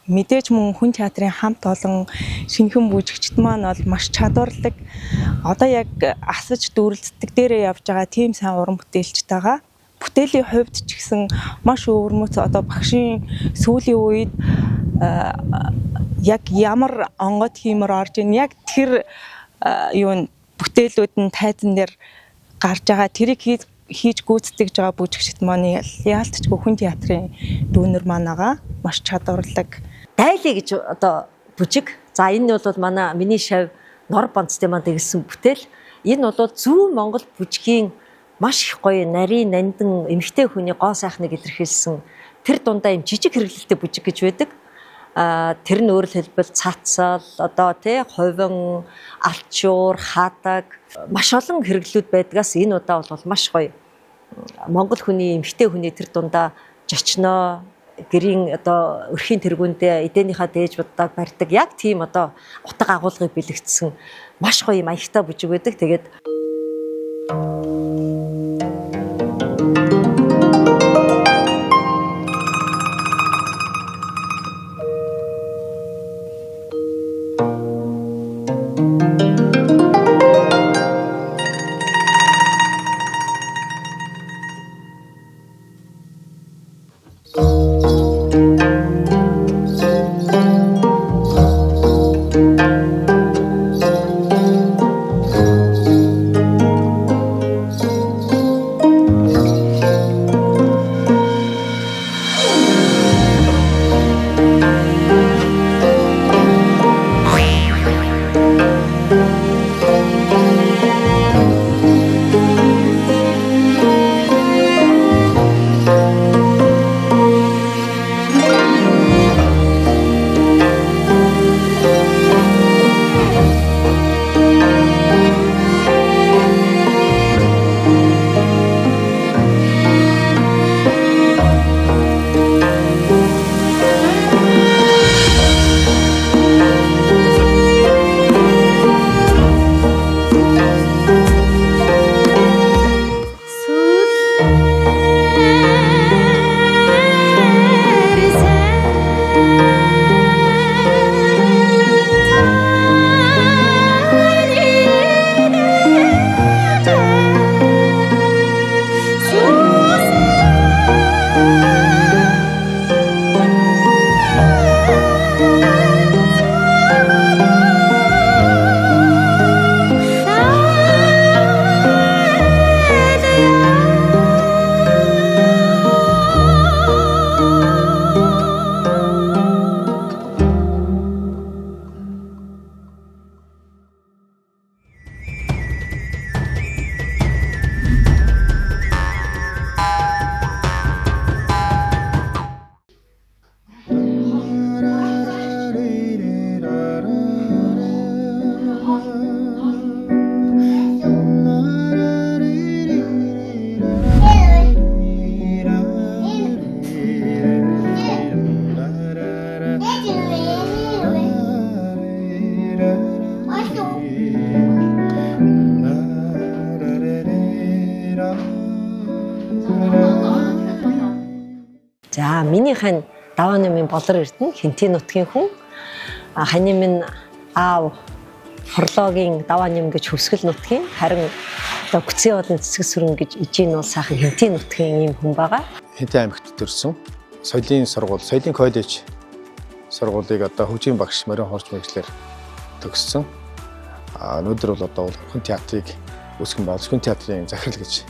Мэдээж мөн Хүн театрын хамт олон шинэхэн бүжигчд маань бол маш чадварлаг. Одоо яг асаж дүрлцдэг дээрээ явж байгаа тийм сайн уран бүтээлчд байгаа. Бүтээлийн хувьд ч гэсэн маш өвөрмөц одоо багшийн сүүлийн үед яг ямар онгод хиймэр орж ийн яг тэр юун бүтээлүүд нь тайзан дээр гарч байгаа тэрийг хийж гүйцэтгэж байгаа бүжигчд маань яалтчгүй Хүн театрын дүүнер маань байгаа. Маш чадварлаг. Дайлий гэж одоо бүжиг. За энэ бол миний шав Нор Банцтай маань дэглэсэн бүтээл. Энэ бол зүүн Монгол бүжгийн маш их гоё нарийн нандин эмэгтэй хүний гоо сайхныг илэрхийлсэн тэр дундаа юм жижиг хэрэглэлтэй бүжиг гэж байдаг. Тэр нь өөрөөр хэлбэл цацал, одоо хувин, алчуур, хадаг маш олон хэрэглүүд байдгаас энэ удаа бол маш гоё. Монгол хүний эмэгтэй хүний тэр дундаа жочноо гэрийн одоо өрхийн тэргүүндээ эдээнийхээ дээжбуддаг барьдаг яг тийм одоо утга агуулгыг бэлэгдсэн маш гоё юм аягтай бүжиг байдаг. Тэгээд За минийхэн даваа нэмийн болор эрдэнэ Хинтийн нутгийн хүн хани минь аав хорлоогийн даваа нэм гэж хөвсгөл нутгийн харин одоо Гүцэн болон Цэцэг сүрэн гэж ижийн бол сайхан Хинтийн нутгийн ийм хүн байгаа. Хинтийн аймагт төрсөн соёлын сургууль, соёлын коллеж сургуулийг одоо хөгжийн багш Морин Хорч мэргэжлэр төгссөн. Өнөөдөр бол одоо Улхан театрыг үүсгэн байгуулсан театрын захирал гэж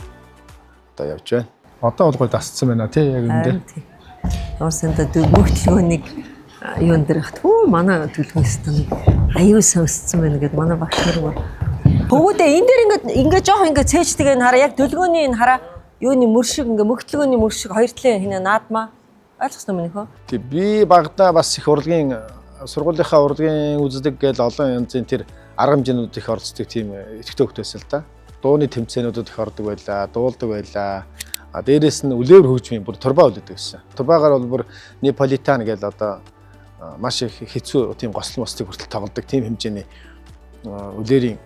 одоо явж байна. Одоо бол гой дасцсан байна тий яг үүндээ. Уусанда мөгтлгөөнийг юун дээр хөө манай төлөвлөс тань аюу сонсцсон байна гэд манай багш нар бүгдээ энэ дээр ингээд жоох ингээд цээждэг энэ хараа яг төлгөөний энэ хараа юуны мөршиг ингээд мөгтлгөөний мөршиг хоёр талын хинэ наадмаа ойлгосноо минь хөө. Тий би багада бас их урлагийн сургуулийнхаа урлагийн үздэг гэж олон янзын тэр арга хэмжээнүүд их оролцдог тийм идэвхтэй хөвтөөс л да. Дууны тэмцээнүүдэд их ордог байлаа, дуулдаг байлаа. Дээрээс нь үлээр хөгжмийн бүр турбаа үлддэг гэсэн. Турбаагаар бол бүр Неаполитан гэж одоо маш их хэцүү тийм гослон мостыг хүртэл тоглодог тийм хэмжээний үлээрийн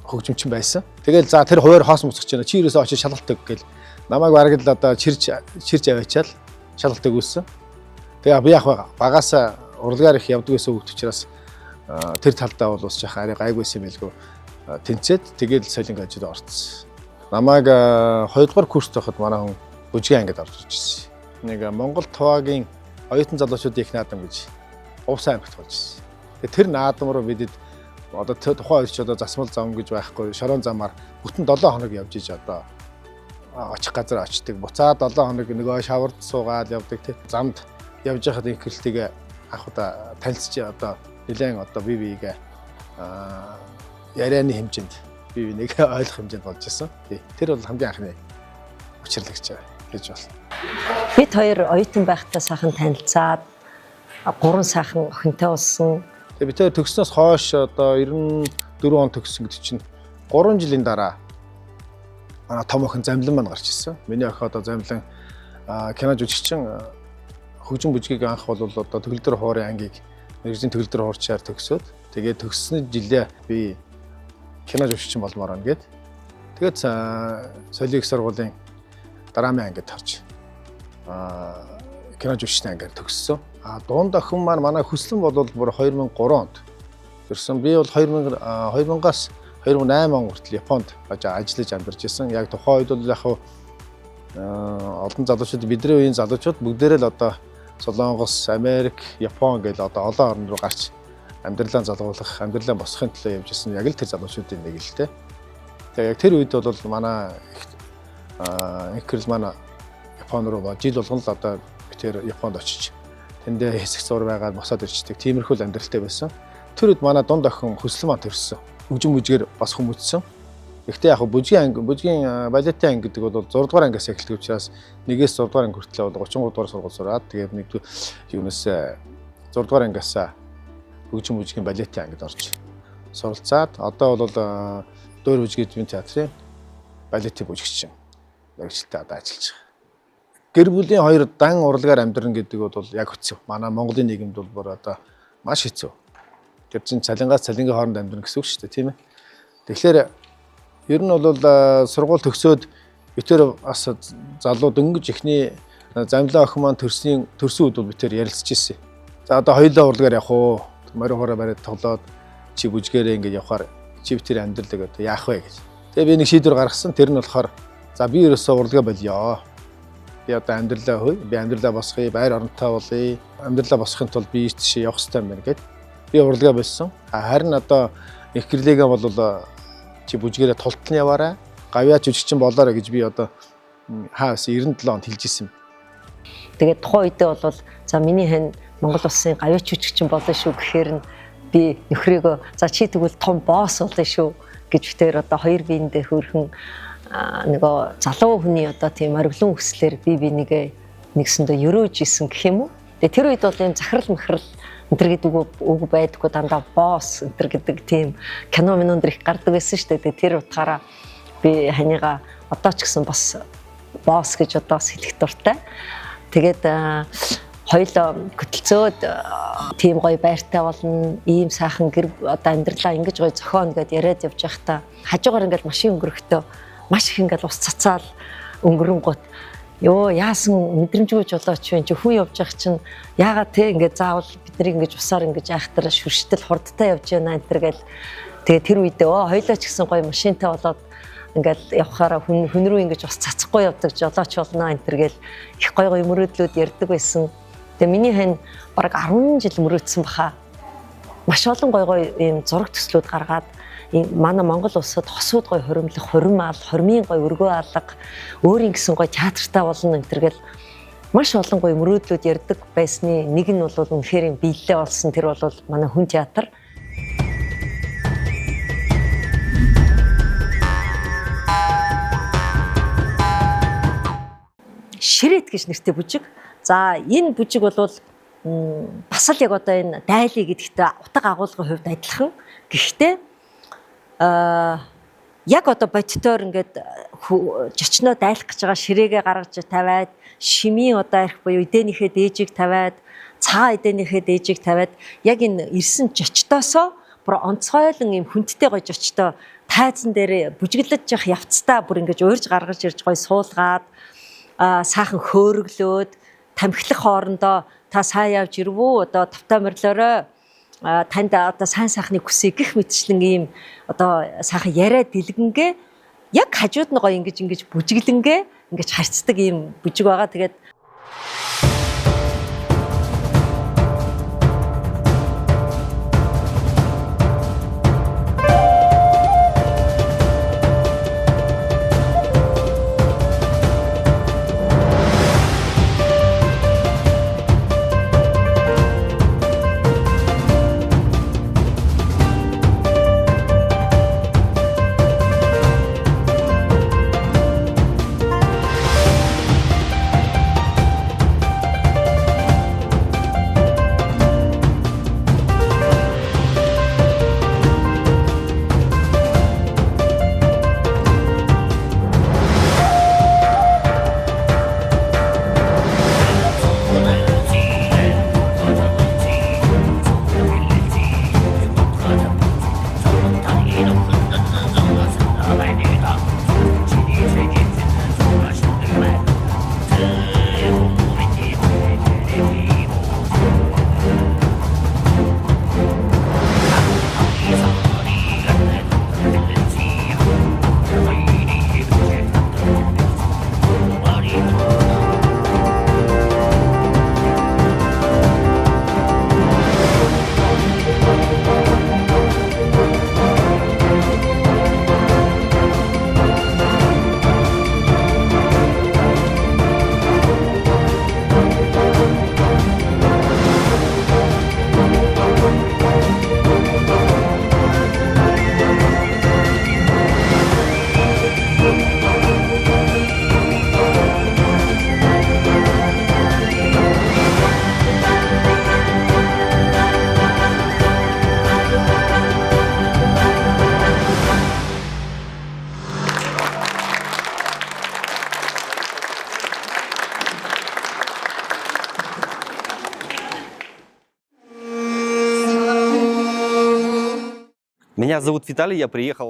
хөгжимчин байсан. Тэгэл за тэр хуваар хоос мөцөж байна. Чи юусоо очиж шалгалтыг гэл намайг бараг л одоо чирж аваачаал шалгалтыг үүссэн. Тэгээ би яг багаасаа урлагаар их явдаг гэсэн үг учраас тэр талдаа бол ус жах арай гайгүйсэн мэлгүй тэнцээд тэгэл солинг ажил орцсон. Намайг 2 дугаар курст байхад манай хүн бүжгийн ангид орж ирж ирсэн. Нэг Монгол Туваагийн оюутан залуучуудын их наадам гэж Увс аймагт болж ирсэн. Тэгээ тэр наадам руу бидэд одоо тухайн үед ч одоо засмал зам гэж байхгүй шорон замаар бүтэн 7 хоног явж иж одоо очих газар очдөг. Буцаад 7 хоног нөгөө шавард суугаад явдаг тий. Замд явж байхад их гэрэлтийг ах удаа танилцж одоо нэлээд одоо бие биегээ ярианы хэмжээнд бие биенийг ойлгох хэмжээнд болж ирсэн. Тэр бол хамгийн анхны учирлагч гэж байна. Бид хоёр оюутан байхдаа сайхан танилцаад 3 сайхан охинтой болсон. Тэгээ бид хоёр төгснөөс хойш одоо 94 он төгссөн гэдэг чинь 3 жилийн дараа манай том охин Замлан маань гарч ирсэн. Миний охин одоо Замлан кино жүжигчин хөгжим бүжгийг анх бол одоо төгөлдөр хоорын ангийг мэргэжлийн төгөлдөр хоорчаар төгсөөд тэгээд төгссөн жилээ би кино жүжигчин болмоор байна гэд. Тэгээд соёлын их сургуулийн драмын ангид харж кино жүжигчний ангаар төгссөн. Дунд охин маань манай хүслэн бол бүр 2003 онд төрсөн. Би бол 2000-аас 2008 он хүртэл Японд ажиллаж амьдарч ирсэн. Яг тухайн үед бол яг олон залуучууд бидний үеийн залуучууд бүгдээрээ л одоо Солонгос, Америк, Япон гэл одоо олон орн руу гарч амьдралаа залгуулах, амьдралаа босхын төлөө явж ирсэн. Яг л тэр залуучуудын нэг л дээ. Тэгээ яг тэр үед бол манай их гэрэл манай Япон руу жил болгон л одоо би тэр Японд очиж тэндээ хэсэг зур байгаад босоод ирчдэг. Тиймэрхүү амьдралтай байсан. Тэр үед манай дунд охин Хүслэн маань төрсөн. Хөгжим бүжгээр бас хүмүүжсэн. Гэхдээ яг бүжгийн балетын анги гэдэг бол 6 дугаар ангиас эхэлдэг учраас 1-ээс 6 дугаар анги хүртэл бол 33 дугаар сургууль сураад тэгээд нэг юунаас 6 дугаар ангиас хөгжим бүжгийн балетын ангид орж суралцаад одоо бол Дөөр бүжгийн театрын балетын бүжигчин мэргэжилтэд одоо ажиллаж байгаа. Гэр бүлийн хоёр дан урлагаар амьдран гэдэг бол яг хэцүү. Манай Монголын нийгэмд бол бүр одоо маш хэцүү. Тэр чинь цалингаас цалингийн хооронд амьдран гэсэн үг шүү дээ, тийм ээ. Тэгэхээр ер нь бол сургууль төгсөөд битэр бас залуу дөнгөж ихний Замлан охин маань төрсөн үед бол битэр ярилцж ирсэн. За одоо хоёулаа урлагаар явах уу? Морин хороо бариад тоглоод чи бүжгээрээ ингэж явахаар чи битэр амьдралаа гэдэг яах вэ гэж. Тэгээ би нэг шийдвэр гаргасан. Тэр нь болохоор за би ерөөсөө урлагаа болёо. Би одоо амьдралаа хөөе. Би амьдралаа босгоё, байр оронтой болъё. Амьдралаа босгохын тулд би ийш тийш явах хэрэгтэй юм байна гэд. Би урлагаа болсон. Харин одоо их гэрлээгээ бол чи бүжгээрээ тултал яваарай. Гавьяа жүжигчин болоорой гэж би одоо хаас 97 онд хэлж ирсэн. Тэгээд тухайн үедээ бол за миний хань Монгол улсын гавьяа жүжигчин болно шүү гэхээр нь би нөхрийгөө за чи тэгвэл том босс болно шүү гэж битээр одоо хоёр биендээ хөрхөн нөгөө залуу хүний одоо тийм ориглон хүслээр би нэгээ нэгсэндээ өрөөж исэн гэх юм уу. Тэгээ тэр үед бол ийм захирал махрал энтэр гэдэг үг байдаггүй дандаа босс энтэр гэдэг тийм кино минь их гардаг байсан шүү дээ. Тэр утгаараа би ханига одоо ч гэсэн бас босс гэж одоо хэлэх дуртай. Тэгээд хоёулаа хөтөлцөөд тийм гоё байртай болно. Ийм сайхан гэр одоо амьдралаа ингэж гоё зохион гэдээ яриад явж байхдаа хажуугаар ингээл машин өнгөрөхдөө маш их ингээл ус цацаал өнгөрөнгөт ёо яасан мэдрэмжгүйж болооч вэ чи хүн явж явах чинь яагаад те ингээд заавал бидний ингэж усаар ингэж айхтар шүрштэл хурдтай явж байна энэ төр гэл тэгээ тэр үедээ хоёулаа ч гэсэн гоё машинтай болоод ингээл явхаараа хүн рүү ингэж ус цацахгүй явдаг жолооч болно энэ төр гэл их гоё гоё мөрөөдлүүд ярьдаг байсан. Тэгээ миний хань бараг 10 жил мөрөөдсөн баха. Маш олон гоё гоё ийм зураг төслүүд гаргаад манай Монгол улсад хосууд гоё хуримлах, хурим аал, хормын гоё өргөө алга, өөрийн гэсэн гоё театртай болно энэ төр гэл маш олон гоё мөрөөдлүүд ярьдаг байсны нэг нь бол үнэхээр юм биелэлээ болсон тэр бол манай хүн театр. Ширээт гэж нэртэй бүжиг. За энэ бүжиг бол бас л яг одоо энэ дайлий гэдэгтээ утга агуулгын хувьд адилхан. Гэхдээ яг одоо бодитоор ингээд жочноо дайлах гэж байгаа ширээгээ гаргаж тавиад, шимийн одоо арх буюу эдээнийхээ дээжийг тавиад, цагаан эдээнийхээ дээжийг тавиад яг энэ ирсэн жочтоосоо бүр онцгойлон юм хүндтэй гоё жочтой тайзан дээр бүжиглэж явах явцдаа бүр ингээд уурж гаргаж ирж гоё суулгаад сайхан хөөрөглөөд тамхилах хоорондоо та сайн явж ирвүү одоо тавтаа морлоорой танд одоо сайн сайхныг хүсье гэх мэтчлэн ийм одоо сайхан яриа дэлгэнгээ яг хажууд нь гоё ингэж бүжиглэнгээ ингэж харьцдаг ийм бүжиг байгаа. Тэгээд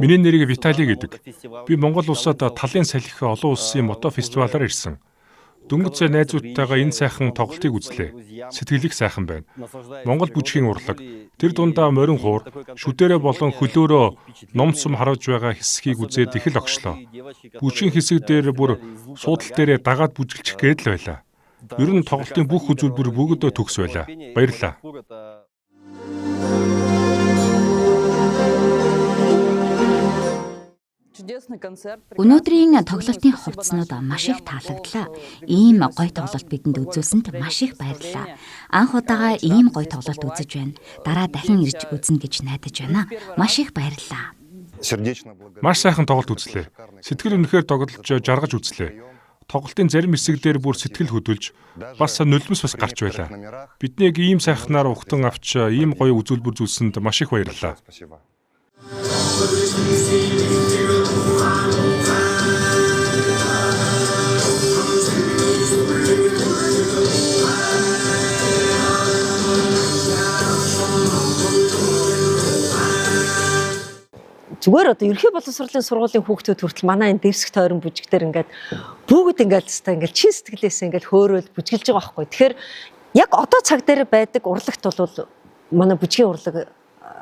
Миний нэрийг Виталий гэдэг. Би Монгол улсад талын салхи олон улсын мото фестивалаар ирсэн. Дөнгөж сая найзуудтайгаа энэ сайхан тоглолтыг үзлээ. Сэтгэл их сайхан байна. Монгол бүжгийн урлаг, тэр дундаа морин хуур, шүдэрэ болон хөлөөрөө ном цум харуулж байгаа хэсгийг үзээд их л огшлоо. Бүжгийн хэсэг дээр бүр суудал дээрээ дагаад бүжиглчих гээд л байлаа. Ер нь тоглолтын бүх үзүүлбэр бүгд төгс байлаа. Баярлалаа. Өнөөдрийн тоглолтын хувцснууд маш их таалагдлаа. Ийм гоё тоглолт бидэнд үзүүлсэнд маш их баярлалаа. Анх удаага ийм гоё тоглолт үзэж байна. Дараа дахин ирж үзнэ гэж найдаж байна. Маш их баярлалаа. Маш сайхан тоглолт үзлээ. Сэтгэл үнэхээр тоглож жаргаж үзлээ. тоглолтын зарим хэсэгдэр бүр сэтгэл хөдлөж бас нулимс бас гарч байлаа. Бидний ийм сайхнаар ухтан авч ийм гоё үзүүлбэр зүйлсэнд маш их баярлалаа. Зүгээр одоо ерхий боловсролын сургуулийн хүүхдүүд хүртэл манай энэ дэвсэх тойрон бүжигдэр ингээд бүгд ингээд чин сэтгэлээсээ ингээд хөөрөөл бүжгэлж байгаа байхгүй. Тэгэхээр яг одоо цаг дээр байдаг урлагт бол манай бүжгийн урлаг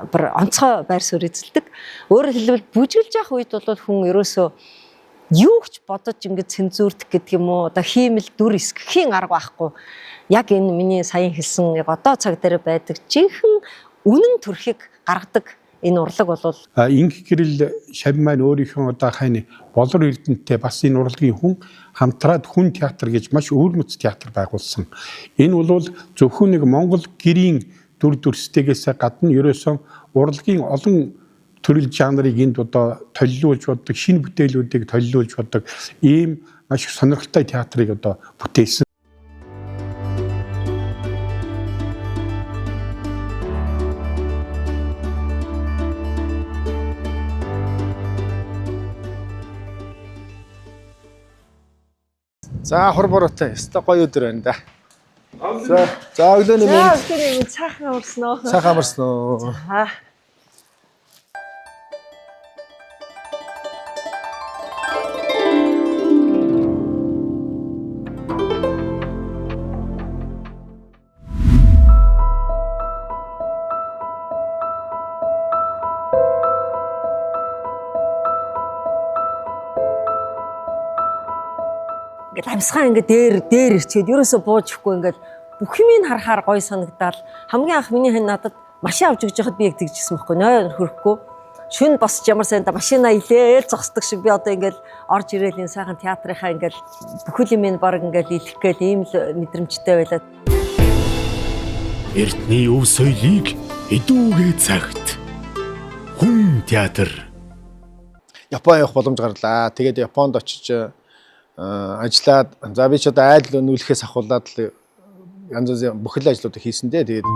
онцгой байр суурь эзэлдэг. Өөрөөр хэлбэл бүжгэлж явах үед бол хүн ерөөсөө юу ч бодож ингээд цензурдах гэдэг юм уу, одоо хиймэл дүр эсгэхийн арга байхгүй. Яг энэ миний саяхан хэлсэн яг одоо цаг дээр байдаг жинхэнэ үнэн төрхийг гаргадаг энэ урлаг бол Инх гэрэл шав маань өөрийнхөө одоо хань болор эрдэнэтэй бас энэ урлагийн хүн хамтраад хүн театр гэж маш өвөрмөц театр байгуулсан. Энэ бол зөвхөн нэг Монгол гэрийн дүр төрстэйгээс гадна ерөөсөн урлагийн олон төрөл жанрыг энд одоо толилуулж боддог, шинэ бүтээлүүдийг толилуулж боддог ийм маш сонирхолтой театрыг одоо бүтээсэн. За хорборотой өстой гоё өдөр байна да. За өглөөний минь цаахан амарсноо. сайхан амарсноо. За. Ингээд амьсгаа ингээд дээр ирчээд ерөөсө бууж өгөхгүй ингээд бүх юмыг харахаар гоё санагдаад хамгийн анх миний хань надад машин авч өгч яхад би яг тэгжсэн байхгүй нойр хөрөхгүй шүн босч ямар сайнда машина илээл зогсдог шиг би одоо ингээд орж ирээл энэ сайхан театрынхаа ингээд бүхэл юмыг баг ингээд илэх гээл ийм л мэдрэмжтэй байлаа. Эртний өв соёлыг эдүүгээ цагт хүн театр. Япон явах боломж гарлаа. Тэгээд Японд очиж ажиллаад за би ч одоо айл нүүлэхээс ахуулаад л янз бүрийн бүхэл ажлуудыг хийсэн дээ. Тэгээд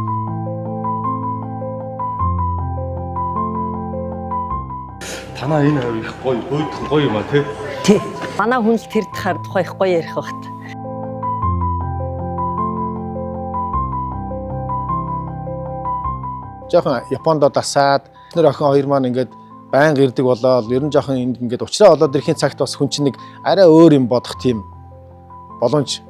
Танаа энэ их гоё юм а тий. Тий. Манай хүн л тэр дахаар тухай их гоё ярих багт. жоохон Японд дасаад нэр охин хоёр маань ингээд байнга ирдэг болоод ер нь жоохон энд ингээд уучраа болоод ирэхийн цагт бас хүн чинь нэг арай өөр юм бодох тийм боломж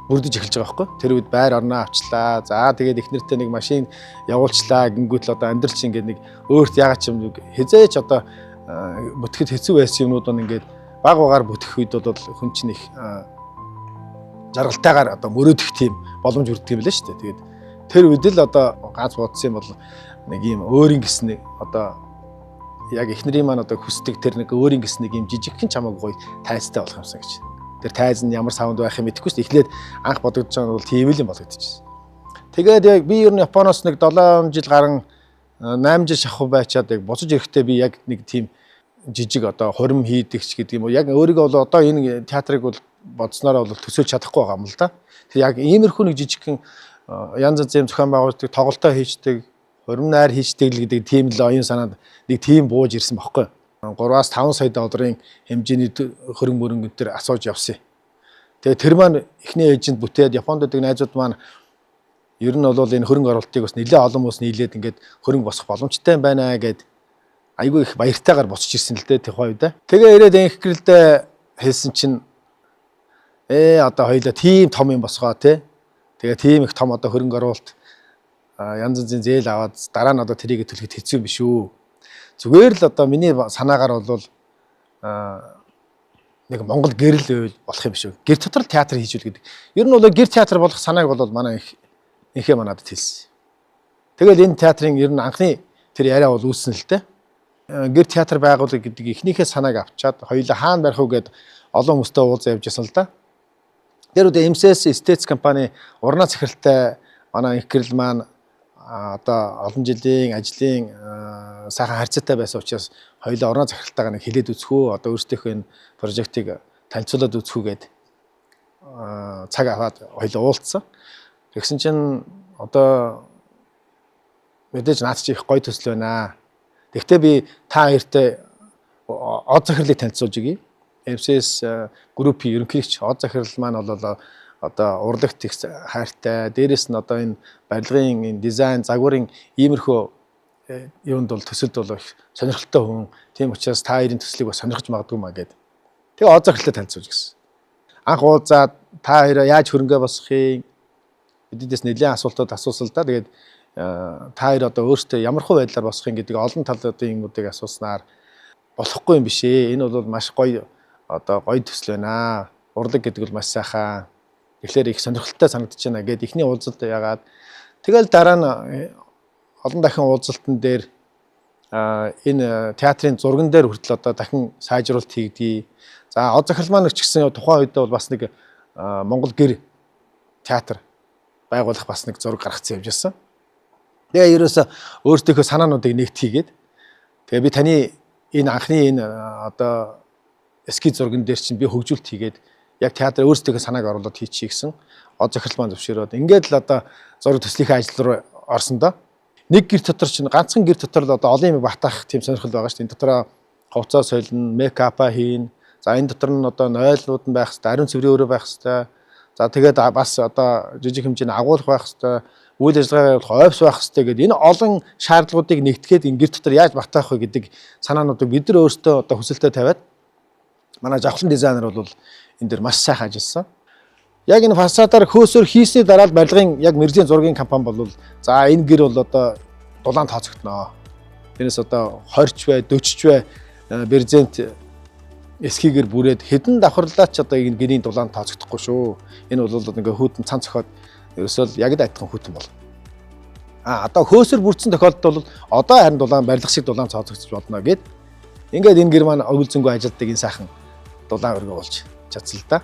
бүрдэж эхэлж байгаа байхгүй. Тэр үед байр орноо авчлаа. За тэгээд их нэртэй нэг машин явуулчлаа. Гингүүт л одоо амьдрал чинь ингээд нэг өөрт ягаад ч юм хизээч одоо бүтгэд хэцүү байсан юмнууд нь ингээд баг багаар бүтгэх үед бол хүн чинь их жаргалтайгаар одоо мөрөөдөх тийм боломж бүрддэг юм лээ шүү дээ. Тэгээд тэр үед л одоо ганц бодсон юм бол нэг юм өөрийн гэснэг одоо яг эхнэрийн маань одоо хүсдэг тэр нэг өөрийн гэснэг юм жижигхэн чамаагүй гоё тайзтай болох юмсан гэж. Тэр тайз нь ямар саунд байх юм мэдэхгүй шүү дээ. Эхлээд анх бодогдож байгаа нь бол тийм л юм болгогдчихсэн. Тэгээд яг би ер нь Японоос нэг 7 жил гарan 8 жил шахуу байчаад яг буцаж ирэхдээ би яг нэг тийм жижиг одоо хурим хийдэгч гэдэг юм уу. Яг өөрийгөө бол одоо энэ театрыг бол бодсноор бол төсөөлж чадахгүй байгаа юм л да. Тэр яг иймэрхүү нэг жижигхэн янз янзын зохион байгуулалтыг тоглолтоо хийждэг, хурим найр хийждэг л гэдэг тийм л оюун санаанд нэг тийм бууж ирсэн байхгүй. 3-5 сая долларын хэмжээний хөрөнгө мөрөнгө төр асууж явсан. Тэгээ тэр маань эхний эйжент бүтээд Японд байдаг найзууд маань ер нь бол энэ хөрөнгө оруулалтыг бас нэлээд олон хүмүүс нийлээд ингээд хөрөнгө босох боломжтой байна гэд айгүй их баяртайгаар босч ирсэн л дээ тэр хувьд. Тэгээ ирээд энх гэрэлдээ хэлсэн чинь одоо хоёлаа тийм том юм босгоо те. Тэгээ тийм их том одоо хөрөнгө оруулалт янз янзын зээл аваад дараа нь одоо тэрийг төлөхөд хэцүү биш үү. Зүгээр л одоо миний санаагаар бол нэг Монгол гэрэл болох юм биш үү. Гэр дотор театр хийж үл гэдэг. Ер нь бол гэр театр болох санааг бол манай инхээ манад хэлсэн. Тэгэл энэ театрын ер нь анхны тэр яриа бол үүссэн л дээ. Гэр театр байгуулах гэдэг эхнийхээ санааг авчаад хоёулаа хаана барих уу гэд олон хүмүүстэй уулзаа явж байсан л да. Тэр үедээ MCS Estates компани урнаа захиралтай манай их гэрэл маань одоо олон жилийн ажлын сайхан харьцаатай байсан учраас хоёулаа урнаа захиралтайгаа нэг хилээд үзэхөө одоо өөрсдийнхөө энэ прожектыг танилцуулаад үзхүүгээд цаг аваад хоёлоо уулзсан. Тэгсэн чинь одоо мэдээж наад чи их гоё төсөл байна. Тэгвэл би та хоёртай од захирлыг танилцуулж өгье. МСС группийн ерөнхийлөгч од захирал маань бол одоо урлагт их хайртай. Дээрээс нь одоо энэ барилгын энэ дизайн, загварын иймэрхүү юунд бол төсөлд бол их сонирхолтой хүн. Тийм учраас та хоёрын төслийг бас сонирхож магадгүй маа гэд. Тэгээ од захиралтай танилцуулж гисэн. Анх уулзаад та хоёроо яаж хөрөнгө босгохыг бидээс нэлээд асуултууд асуусан л да. Тэгээд та хоёр одоо өөртөө ямар хөө байдлаар босгох юм гэдэг олон талын юмнуудыг асууснаар болохгүй юм биш ээ. Энэ бол маш гоё одоо гоё төсөл байна. Урлаг гэдэг бол маш сайхан. Тэгэхээр их сонирхолтой санагдаж байна гэд ихний уулзалт яагаад тэгэл дараа нь олон дахин уулзалтан дээр энэ театрын зурган дээр хүртэл одоо дахин сайжруулалт хийгдий. За од захирал маань ч гэсэн тухайн үед бол бас нэг Монгол гэр театр байгуулах бас нэг зураг гаргацсан явж байсан. Тэгээ ерөөсө өөртөөхөө санаануудыг нэгт хийгээд тэгээ би таны энэ анхны энэ одоо эскиз зурган дээр чинь би хөгжүүлэлт хийгээд яг театр өөрсдийнхөө санааг оруулаад хийчихье гэсэн од захирал маань зөвшөөрөөд ингээд л одоо зураг төслийнхээ ажил руу орсон доо. Нэг гэр дотор чинь ганцхан гэр дотор л одоо олон юм батгах тийм сонирхол байгаа шүү дээ. Энэ дотор хувцас солино, мейкапа хийн. За энэ дотор нь одоо нойлнууд нь байх хэрэгтэй, ариун цэврийн өрөө байх хэрэгтэй. За тэгээд бас одоо жижиг хэмжээний агуулах байх хэрэгтэй, үйл ажиллагаагаа явуулах офис байх хэрэгтэй гэдэг энэ олон шаардлагуудыг нэгтгэхэд энэ гэр дотор яаж батгах вэ гэдэг санаануудыг бид нар өөрсдөө одоо хүсэлтэд тавиад манай жавхлан дизайнер бол энэ дэр маш сайхан ажилласан. Яг энэ фасадаар хөөсөөр хийсний дараа л барилгын яг мэржлийн зургийн компани бол за энэ гэр бол одоо дулаан тооцогдно. Тэрнээс одоо 20ч бай, 40ч бай брезент эскигээр бүрээд хэдэн давхарлаач одоо энэ гэрийн дулаан тооцогдохгүй шүү. Энэ бол ингээ хүүтэн цан цохоод ерөөсөө яг адилхан хүүтэн бол. Одоо хөөсөр бүрдсэн тохиолдолд бол одоо харин дулаан барилга шиг дулаан тооцогдож болно гэд. Ингээд энэ гэр маань өгүүлзэнгөө ажилтдаг энэ сайхан дулаан өргөө болж чадсан л да.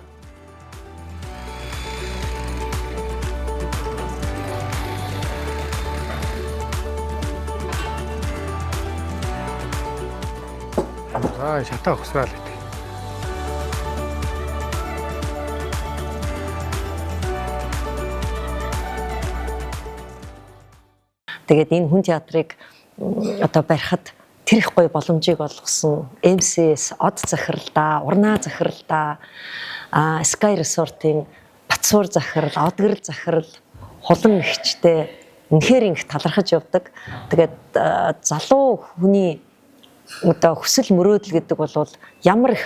Шатаа өгсвал гэдэг. Тэгээд энэ хүн театрыг одоо барихад тэр их гоё боломжийг олгосон МСС, од захиралдаа, урнаа захиралдаа, Sky Resort-ийн Батсуур захирал, Одгэрэл захирал, хулан ихчтэй үнэхээр их талархаж явдаг. Тэгээд залуу хүний одоо хүсэл мөрөөдөл гэдэг бол ямар их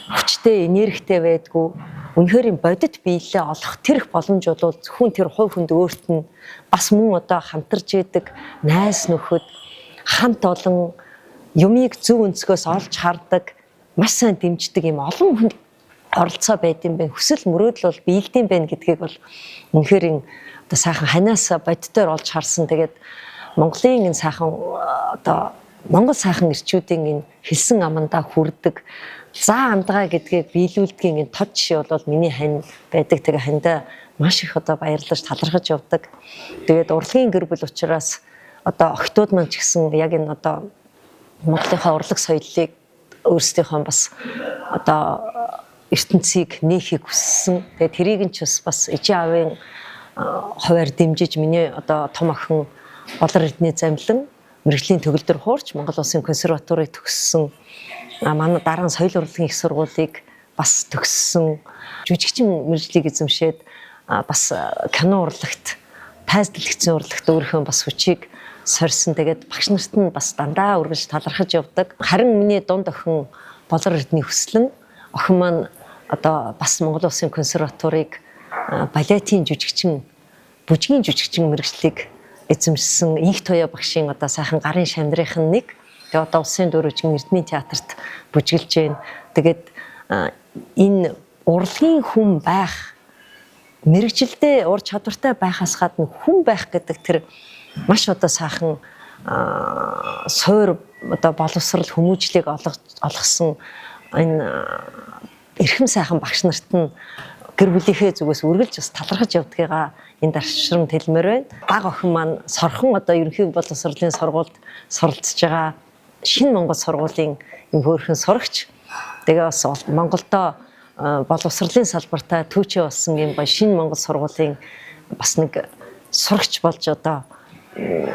хүчтэй, энергитэй байдгүй. Үнэхээр бодит биелэлээ олох тэр их боломж бол зөвхөн тэр хувь хүнд өөрт нь бас мөн одоо хамтарч идэг найз нөхөд хамт олон юмыг зөв өнцгөөс олж хардаг, маш сайн дэмждэг юм олон хүнд оролцоо байд юм байна. Хүсэл мөрөөдөл бол биелдэм байна гэдгийг бол үнэхээр одоо сайхан ханаас бодитоор олж харсан. Тэгээд Монголын энэ сайхан одоо Монгол сайхан ирчүүдийн энэ хэлсэн амандаа хүрдэг заа амдгаа гэдгийг биелүүлдгийн энэ тод жишээ бол миний хань байдаг. Тэгээ хандаа маш их одоо баярлаж талархаж явдаг. Тэгээд урлагийн гэр бүл учраас одоо охтууд маань ч гэсэн яг энэ одоо Монголынхаа урлаг соёлыг өөрсдийнхөө бас одоо ертөнцийг нээхийг хүссэн. Тэгээд тэрийг нь ч бас ижи аавын хуваар дэмжиж миний одоо том охин Болор Эрдэнэ Замлан мэрэгжлийн төгөлдөр хуурч Монгол Улсын консерваторыг төгссөн. Манай дараа нь соёл урлагийн их сургуулийг бас төгссөн. Жүжигчин мэрэгжлийг эзэмшээд бас кино урлагт, тайз дэлгэцийн урлагт өөрийнхөө бас хүчийг сорьсон. Тэгээд багш нарт нь бас дандаа үргэлж талархаж явдаг. Харин миний дунд охин Болор Эрдэнэ хүслэн охин маань одоо бас Монгол Улсын консерваторыг балетын жүжигчин, бүжгийн жүжигчин мэрэгжлийг эзэмшсэн. Инх Туяа багшийн одоо сайхан гарын шамдрынхан нэг. Тэгээ одоо Улсын дөрөвжин Эрдэнэ театрт бүжгэлж байна. Тэгээд энэ урлагийн хүн байх, мэрэгжилдээ ур чадвартай байхаас гадна хүн байх гэдэг тэр маш одоо сайхан суур одоо боловсрал хүмүүжлийг олгосон энэ эрхэм сайхан багш нарт нь гэр бүлийнхээ зүгээс үргэлж бас талархаж явдгийгаа энэ даршрам тэлмээр байна. Баг охин маань Сорхон одоо ерөнхий боловсролын сургуульд суралцж байгаа шинэ Монгол сургуулийн юм хөөрхөн сурагч. Тэгээ бас Монголдо боловсролын салбартаа түүчээ болсон юм ба шинэ Монгол сургуулийн бас нэг сурагч болж одоо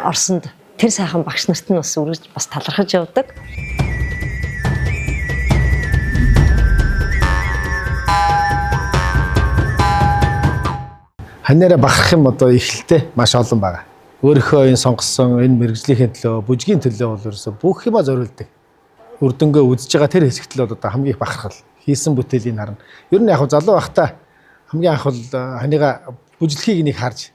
Оросонд тэр сайхан багш нарт нь бас үргэлж бас талархаж явдаг. Ханаараа бахарх юм одоо ихэлтэй маш олон байгаа. Өөрийнхөө энэ сонгосон энэ мэрэгжлийн төлөө, бүжгийн төлөө бол ерөөсө бүх юма зориулдаг. Үрдэнгөө үзэж байгаа тэр хэсэгт л одоо хамгийн их бахархал хийсэн бүтээлийн харна. Ер нь яг залуу байхдаа хамгийн анх бол ханыга бүжлэхийг нэг харж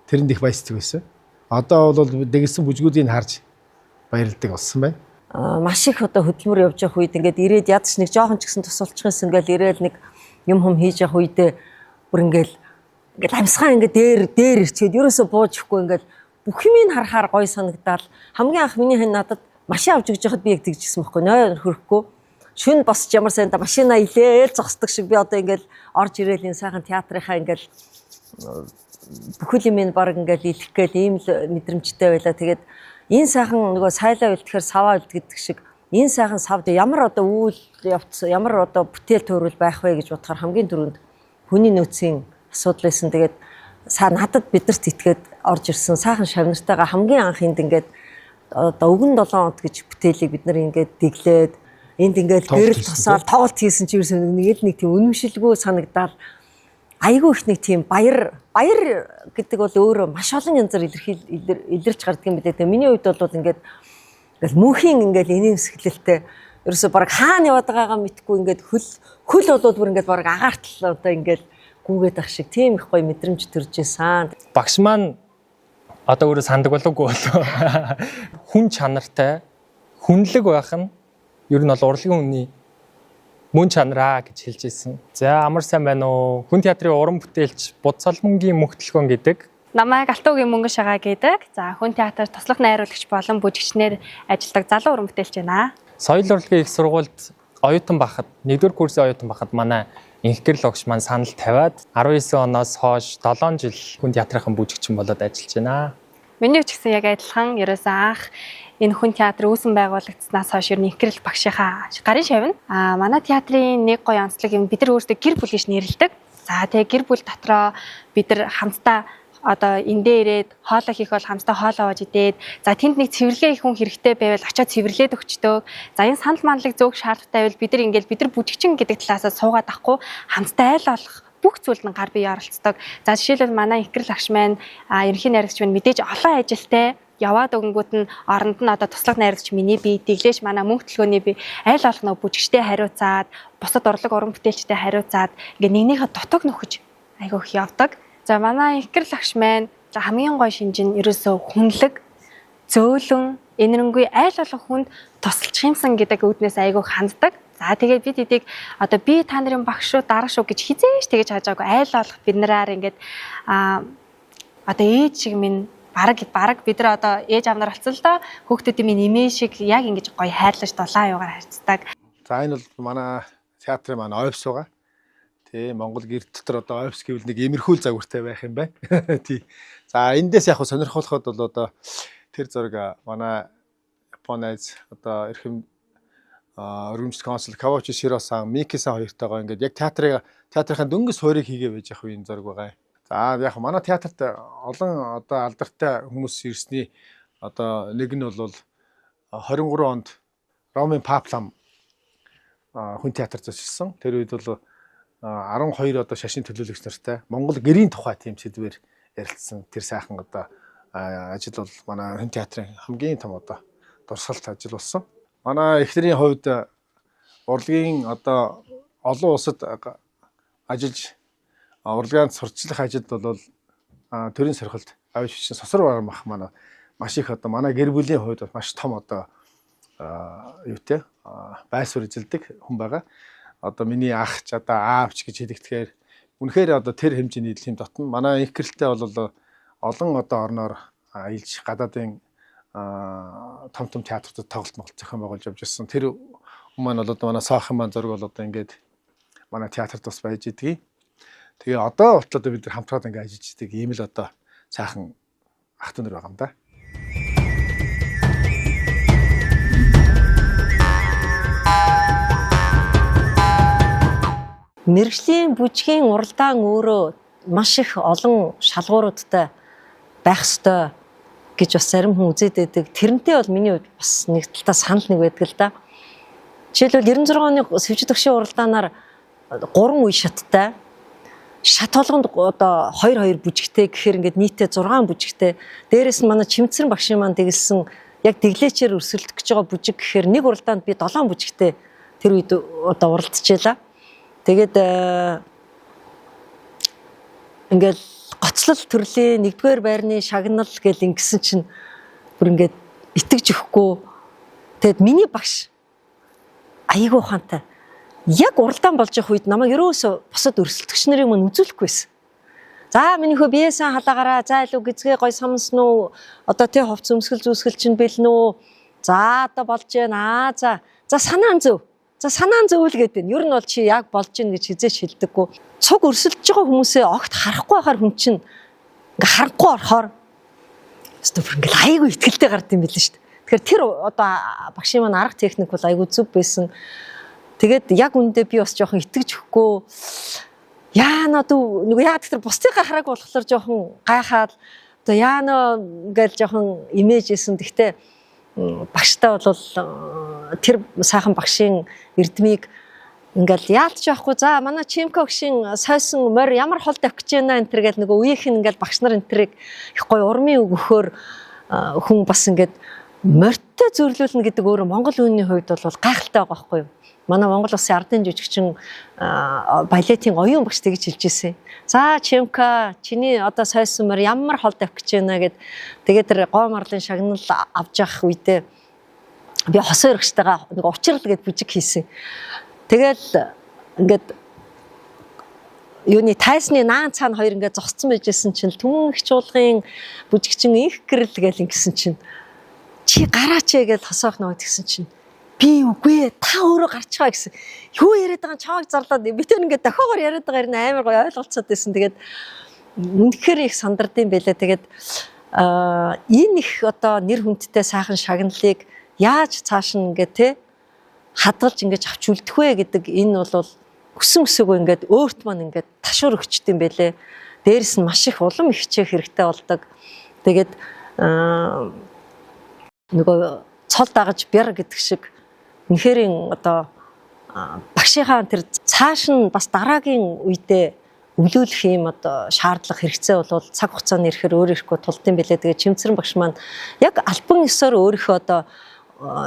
тэрэнд их баясдаг байсан. Одоо бол дэглэсэн бүжгүүдийг харж баярлдаг болсон байна. Маш их одоо хөдөлмөр явж явах үед ингээд ирээд ядч нэг жоохон ч гэсэн тусалчихсан ингээл ирээл нэг юм хийж явах үедээ бүр ингээд амьсгаа ингээд дээр ирчээд ерөөсө буужихгүй ингээд бүх юмыг харахаар гой санагдаад хамгийн анх миний хань надад машин авч өгч яхад би яг тэгжсэн байхгүй нойр хөрөхгүй шүн босч ямар сайнда машина илээл зогсдог шиг би одоо ингээд орж ирээл энэ сайхан театрынхаа ингээд бүхэл юм баг ингээд илэх гээл ийм л мэдрэмжтэй байлаа. Тэгээд энэ сайхан нөгөө сайлаа үлдэхээр саваа үлд гэдэг шиг энэ сайхан савд ямар одоо үйл явц ямар одоо бүтээл төрөл байх вэ гэж бодохоор хамгийн түрүүнд хүний нөөцийн асуудал байсан. Тэгээд надад бидэрт итгээд орж ирсэн сайхан шавнартайгаа хамгийн анх энд ингээд одоо өвгөн 7 онт гэж бүтээлийг бид нар ингээд дэглээд энд ингээд гэрэл тусаал тоглолт хийсэн чи ерөөсөө нэг тийм үнэмшилгүй санагдаад айгүй их нэг тийм баяр гэдэг бол өөрөө маш олон янзаар илэрч гардаг юм билээ. Тэгээ миний хувьд бол ингээд мөнхийн ингээд инээмсэглэлтэй ерөөсөө баг хаана яваад байгаагаа мэдгүй ингээд хөл болоод бүр ингээд баг агаартал одоо ингээд гүгээд ах шиг тийм их гоё мэдрэмж төрж исэн. Багш маань одоо өөрөө сандаг болоогүй болоо. Хүн чанартай хүнлэг байх нь ер нь бол урлагийн хүний мөн чанараа гэж хэлж ирсэн. За амар сайн байна уу? Хүн театрын уран бүтээлч Будсалмангийн мөнхтөлгөөн гэдэг. Намайг Алтуугийн Мөнгөн Шагаа гэдэг. За хүн театр туслах найруулагч болон бүжигчнэр ажилладаг залуу уран бүтээлч байна. Соёл урлагийн их сургуульд оюутан байхад 1-р курсын оюутан байхад манай инхгэрл огш маань санал тавиад 19 оноос хойш 7 жил хүн театрын бүжигчин болоод ажиллаж байна. Миний ч гэсэн яг адилхан ерөөсөө анх энэ хүн театр үүсэн байгуулагдсанаас хойш ер нь инхгэрл багшийнхаа гарын шавна. Манай театрын нэг гоё онцлог юм бид нар өөрсдөө гэр бүл гэж нэрлэдэг. За тэгээ гэр бүл дотроо бид нар хамтдаа одоо эндээ ирээд хоолоо хийх бол хамтдаа хоолоо ууж идээд за тэнд нэг цэвэрлэгээ их хүн хэрэгтэй байвал очиод цэвэрлээд өгчдөг. За энэ санал манлыг зөөх шаардлагатай байвал бид нар бүжигчин гэдэг талаас суугаад авахгүй хамтдаа айл болох бүх зүйлд нь гар бие оролцдог. За жишээлбэл манай инхгэрл агш маань ерөнхий найрагч маань мэдээж олон ажилтай яваад өгөнгүүт нь оронд нь одоо туслах найрагч миний бие дэглээш манай мөнхтөлгөөний бие айл болох нөө бүжигчтэй хариуцаад бусад урлаг уран бүтээлчтэй хариуцаад ингээ нэгнийхээ дутаг нөхөж айгүйх явдаг. За манай инхгэрл агш маань хамгийн гоё шинж нь ерөөсөө хүнлэг, зөөлөн, энэрэнгүй айл болох хүнд тусалчих юмсан гэдэг үүднээс айгүйх ханддаг. За тэгээд бид эдийг одоо би та нарын багш шүү, дараа шүү гэж хизээш тэгэж хажаагүй айл болох бид нараар ингээд одоо ээж шиг минь бараг бид нар одоо ээж аав нар болсон л доо хүүхдүүдийн минь эмээ шиг яг ингэж гоё хайрлаж дулаан юугаар харьцдаг. За энэ бол манай театрын маань ойвс байгаа. Тэ Монгол гэр дотор одоо ойвс гэвэл нэг имерхүүл загвартай байх юм байна. Тий. За эндээс яг сонирхолтой бол одоо тэр зураг манай Японез одоо эрхэм өргөмжлөлт консул Кавачи Широ-сан, Мики-сан хоёртойгоо ингээд яг театрын дөнгөс суурийг хийгээ байж явах энэ зураг байгаа. За яг манай театрт олон одоо алдартай хүмүүс ирсний одоо нэг нь бол 23 онд Ромын Паплам хүн театр зочилсон. Тэр үед бол 12 одоо шашин төлөөлөгч нартай Монгол гэрийн тухай тийм сэдвээр ярилцсан. Тэр сайхан одоо ажил бол манай хүн театрын хамгийн том одоо дурсгалт ажил болсон. Манай эхнэрийн хувьд урлагийн одоо олон улсад ажиллаж урлагийн сурчлах ажилд бол төрийн сорилт авиж бичсэн сосор бармах манай маш их одоо манай гэр бүлийн хувьд маш том одоо юутэй байсвар эзэлдэг хүн байгаа. Одоо миний ах ч одоо аавч гэж хэлэхдээ үнэхээр одоо тэр хэмжээний эдлэм дотно манай инхгэрэлтэй бол олон одоо орноор аялж гадаадын том театртад тоглолт зохион байгуулж явж ирсэн. Тэр хүмүүс маань бол одоо манай саахан маань зураг бол одоо ингээд манай театрт бас байж идэгий. Тэгээ одоо бодлоо бид нар хамтраад ингээд ажиллаж идэг ийм л одоо сайхан ах トゥ нар байгаа юм да. мэрэгжлийн бүжгийн уралдаан өөрөө маш их олон шалгууруудтай байх ёстой гэж бас зарим хүн үзээд байдаг. Тэрнтэй бол миний хувьд бас нэг талаас санал нэг байдаг л да. Жишээлбэл 96 оны сэвжид төгшийн уралдаанаар 3 үе шаттай. Шат болгонд одоо 2 бүжигтэй гэхээр ингээд нийтээ 6 бүжигтэй. Дээрээс нь манай Чимцэрэн багшийн маань дэглэсэн яг дэглээчээр өрсөлдөх гэж байгаа бүжиг гэхээр нэг уралдаанд би 7 бүжигтэй тэр үед одоо уралдчихлаа. Тэгээд ингээд гоцлол төрлийн 1-р байрны шагнал гэл ингэсэн чинь бүр ингээд итгэж өгөхгүй. Тэгэд миний багш аягүй ухаантай. Яг уралдаан болж явах үед намайг ерөөсө босод өрсөлдөгч нарын мань үзүүлэхгүйсэн. За миний хөө биесэн халаагаараа за илүү гизгээ гой самсан уу? Одоо тий хувц өмсгөл зүүсгэл чинь бэлнэ үү? За одоо болж байна. За санаан зөв. За санаан зөв л гэдэг. Ер нь бол чи яг болж гин гэж хизээч хэлдэггүй. Цуг өрсөлдөж байгаа хүмүүсээ огт харахгүй байхаар хүн чинь ингээ харахгүй орохоор өстөөр ингээл айгүй ихтгэлтэй гард юм билээ шүү дээ. Тэгэхээр тэр одоо багшийн маань арга техник бол айгүй зөв байсан. Тэгээд яг үндэ би бас жоохон итгэж өгөхгүй. Яана дүү нөгөө яа тэр бусдыг хараагүй болохоор жоохон гайхаад одоо яана ингээл жоохон имиж исэн. Гэхдээ багштай бол тэр сайхан багшийн эрдмийг ингээл яалтч явахгүй. За манай Чимка багшийн сойсон морь ямар хол тавих гэж байна энэ төр гэл нөгөө үеийнх нь ингээл багш нар энэ тэрийг их гоё урмын үг өгөхөөр хүн бас ингээд морьтой зөрлүүлнэ гэдэг өөрөө Монгол үнийн хувьд бол гайхалтай байгаа байхгүй юу? Манай Монгол Улсын ардын жүжигчин балетын оюун багш тэгж хэлж ирсэн. За Чимка чиний одоо сойсон морь ямар хол тавих гэж байна гэд тэгээд тэр гоо марлын шагнал авч явах үедээ би хосон өргөчтэйгээ нэг учрал гэд бүжиг хийсэн. Тэгэл ингээд юуны тайсны наан цаана хоёр ингээд зогсцсон байжсэн чинь түмэн их чуулгын бүжигчин их гэрэл гэл ингэсэн чинь чи гараач гэж хосоох нөө гэсэн чинь би үгүй та өөрөө гарчгаа гэсэн. Юу яриад байгаа чааг зарлаад би тэр ингээд дохоогоор яриад байгаа юм амар гоё ойлголцоод байсан. Тэгээд үнэхээр их сандардсан байлаа. Тэгээд энэ их одоо нэр хүндтэй сайхан шагналыг яаж цааш нь ингээд те хадгалж ингээд авч үлдэх вэ гэдэг энэ бол өсөн өсөөгөө ингээд өөрт маань ингээд ташуур өгчт юм байлээ. Дээрс нь маш их улам их хичээх хэрэгтэй болдог. Тэгээд нөгөө цол дагаж бяр гэдэг шиг үнэхэрийн одоо багшийнхаа тэр цааш нь бас дараагийн үедээ өвлүүлэх юм одоо шаардлага хэрэгцээ бол цаг хугацааны ирэхээр өөр ирэхгүй тулдсан байлээ. Тэгээд Чимцэрэн багш маань яг альбан ёсоор өөрийнхөө одоо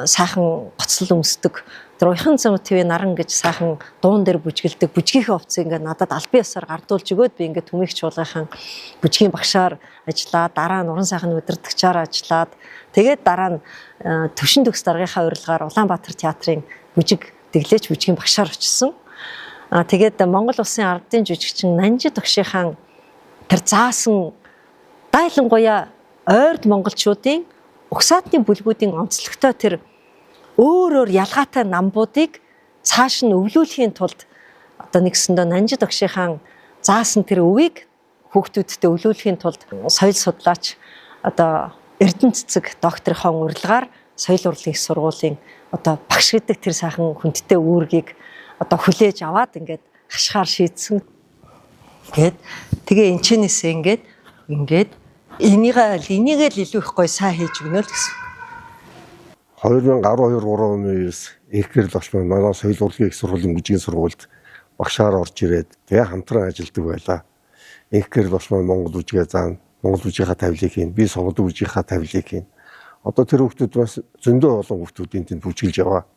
сайхан гоцлол өмсдөг. Тэр уяхан зам ТV наран гэж сайхан дуун дээр бүжгэлдэг. Бүжгийнхээ хувцас ингээд надад албан ёсоор гардуулж өгөөд би ингээд түмийг чуулгахын бүжгийн багшаар ажиллаад дараа нь уран сайхны удирдагчаар ажиллаад тэгээд дараа нь Төвшин төгс даргийнхаа урилгаар Улаанбаатар театрын бүжиг дэглээч бүжгийн багшаар очсон. Тэгээд Монгол Улсын ардын жүжигчин Нанжид Огшийн хаан тэр заасан дайлангуяа ойрд монголчуудын угсаатны бүлгүүдийн онцлогтой тэр өөр ялгаатай намбуудыг цааш нь өвлүүлэхийн тулд одоо нэгсэндээ Нанжид Огшийн хаан заасан тэр өвийг хүүхдүүдтэй өвлүүлэхийн тулд соёл судлаач одоо Эрдэнэ цэцэг докторхон урилгаар соёл урлагийн их сургуулийн одоо багш гэдэг тэр сайхан хүндтэй үүргийг одоо хүлээж аваад ингээд хашгаар шийдсэн. Тэгээ энэчнээсээ ингээд энийг л илүү их гоё сайн хийж өгнө л гэсэн. 2012-3 оны их гэрэл багш манай соёл урлагийн их сургуулийн бүжгийн сургуульд багшаар орж ирээд тэгээ хамтран ажилладаг байлаа. Их гэрэл багш Монгол бүжгээ заана. Монгол бүжийнхаа тавилыг хийн, би сонгодог бүжийнхаа тавилыг хийн. Одоо тэр хүүхдүүд бас зөндөө олон хүүхдүүдийн тэнд бүжгэлж яваа.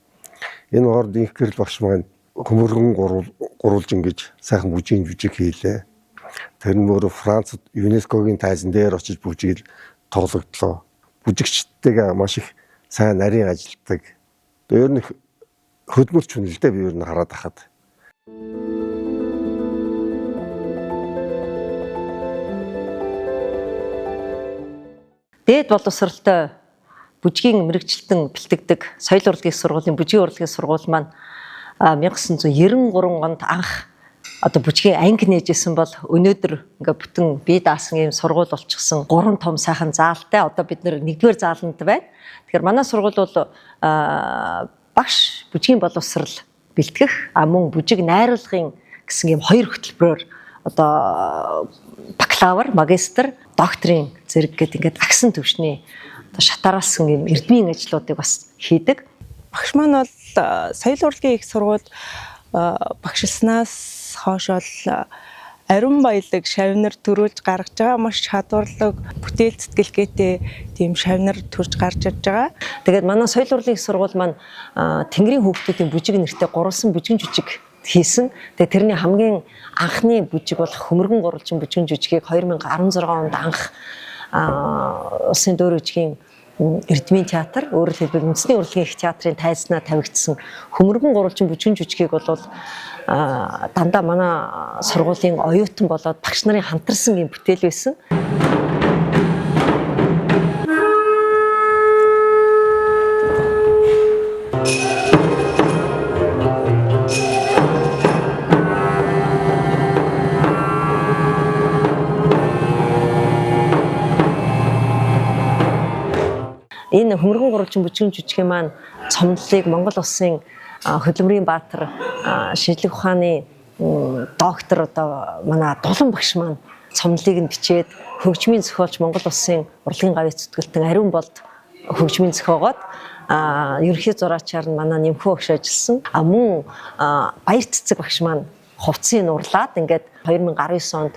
Энэ хооронд их гэрэл багш маань хөмөргөн гурвалж ингэж сайхан бүжгийн жүжиг хийлээ. Тэр нь өөрөө Францад ЮНЕСКОгийн тайзан дээр очиж бүжгэл тоглогдлоо. Бүжигчдтэйгээ маш их сайн нарийн ажилтдаг. Өөр нь хөдөлмөрч хүн л дээ би өөр нь хараад ахад. Дээд боловсралтай бүжгийн мэрэгчлэн бэлтгэдэг соёл урлагийн сургуулийн бүжгийн урлагийн сургууль маань 1993 онд анх одоо бүжгийн анги нээжсэн бол өнөөдөр ингээ бүтэн бие даасан ийм сургууль болчихсон 3 том сайхан заалтай одоо бид нэр 1-р зааланд байна. Тэгэхээр манай сургууль бол багш бүжгийн боловсрал бэлтгэх мөн бүжиг найруулгын гэсэн ийм хоёр хөтөлбөрөөр одоо бакалавр, магистр, докторийн зэрэг гэдэг ингээд агсан түвшний одоо шатааруулсан ийм эрдмийн ажлуудыг бас хийдэг. Багш маань бол соёл урлагийн их сургууль багшилснаас хойш бол ариун баялаг шавнар төрүүлж гаргаж байгаа маш чадварлаг бүтээл сэтгэлгээтэй тийм шавнар төрж гарч ирж байгаа. Тэгээд манай соёл урлагийн их сургууль маань Тэнгэрийн хүүхдүүдийн бүжиг нэртэй гурван бүжигэн жүжиг хийсэн. Тэгээд тэрний хамгийн анхны бүжиг бол Хөмөргөн гурвалжин бүжигэн жүжигийг 2016 онд анх Улсын дөөр үжигийн Эрдмийн театр, өөрөөр хэлбэл үндэсний урлагийн их театрын тайзнаа тавигдсан Хөмөргөн гурвалжин бүжигэн жүжигийг бол дандаа манай сургуулийн оюутан болоод багш нарын хамтарсан юм бүтээл байсан. Энэ Хөмөргөн гурвалжин бүжигэн жүжигийн маань цомдлыг Монгол улсын хөдөлмөрийн баатар шинжлэх ухааны доктор одоо манай Дулан багш маань цомдлыг нь бичээд хөгжмийн зохиолч Монгол улсын урлагийн гавьяа зүтгэлтэн Ариун болд хөгжмийн зохиогоод ерөнхий зураачаар нь манай нэмхүү багш ажилласан. Мөн Баяр Цэцэг багш маань хувцсыг нурлаад ингээд 2019 онд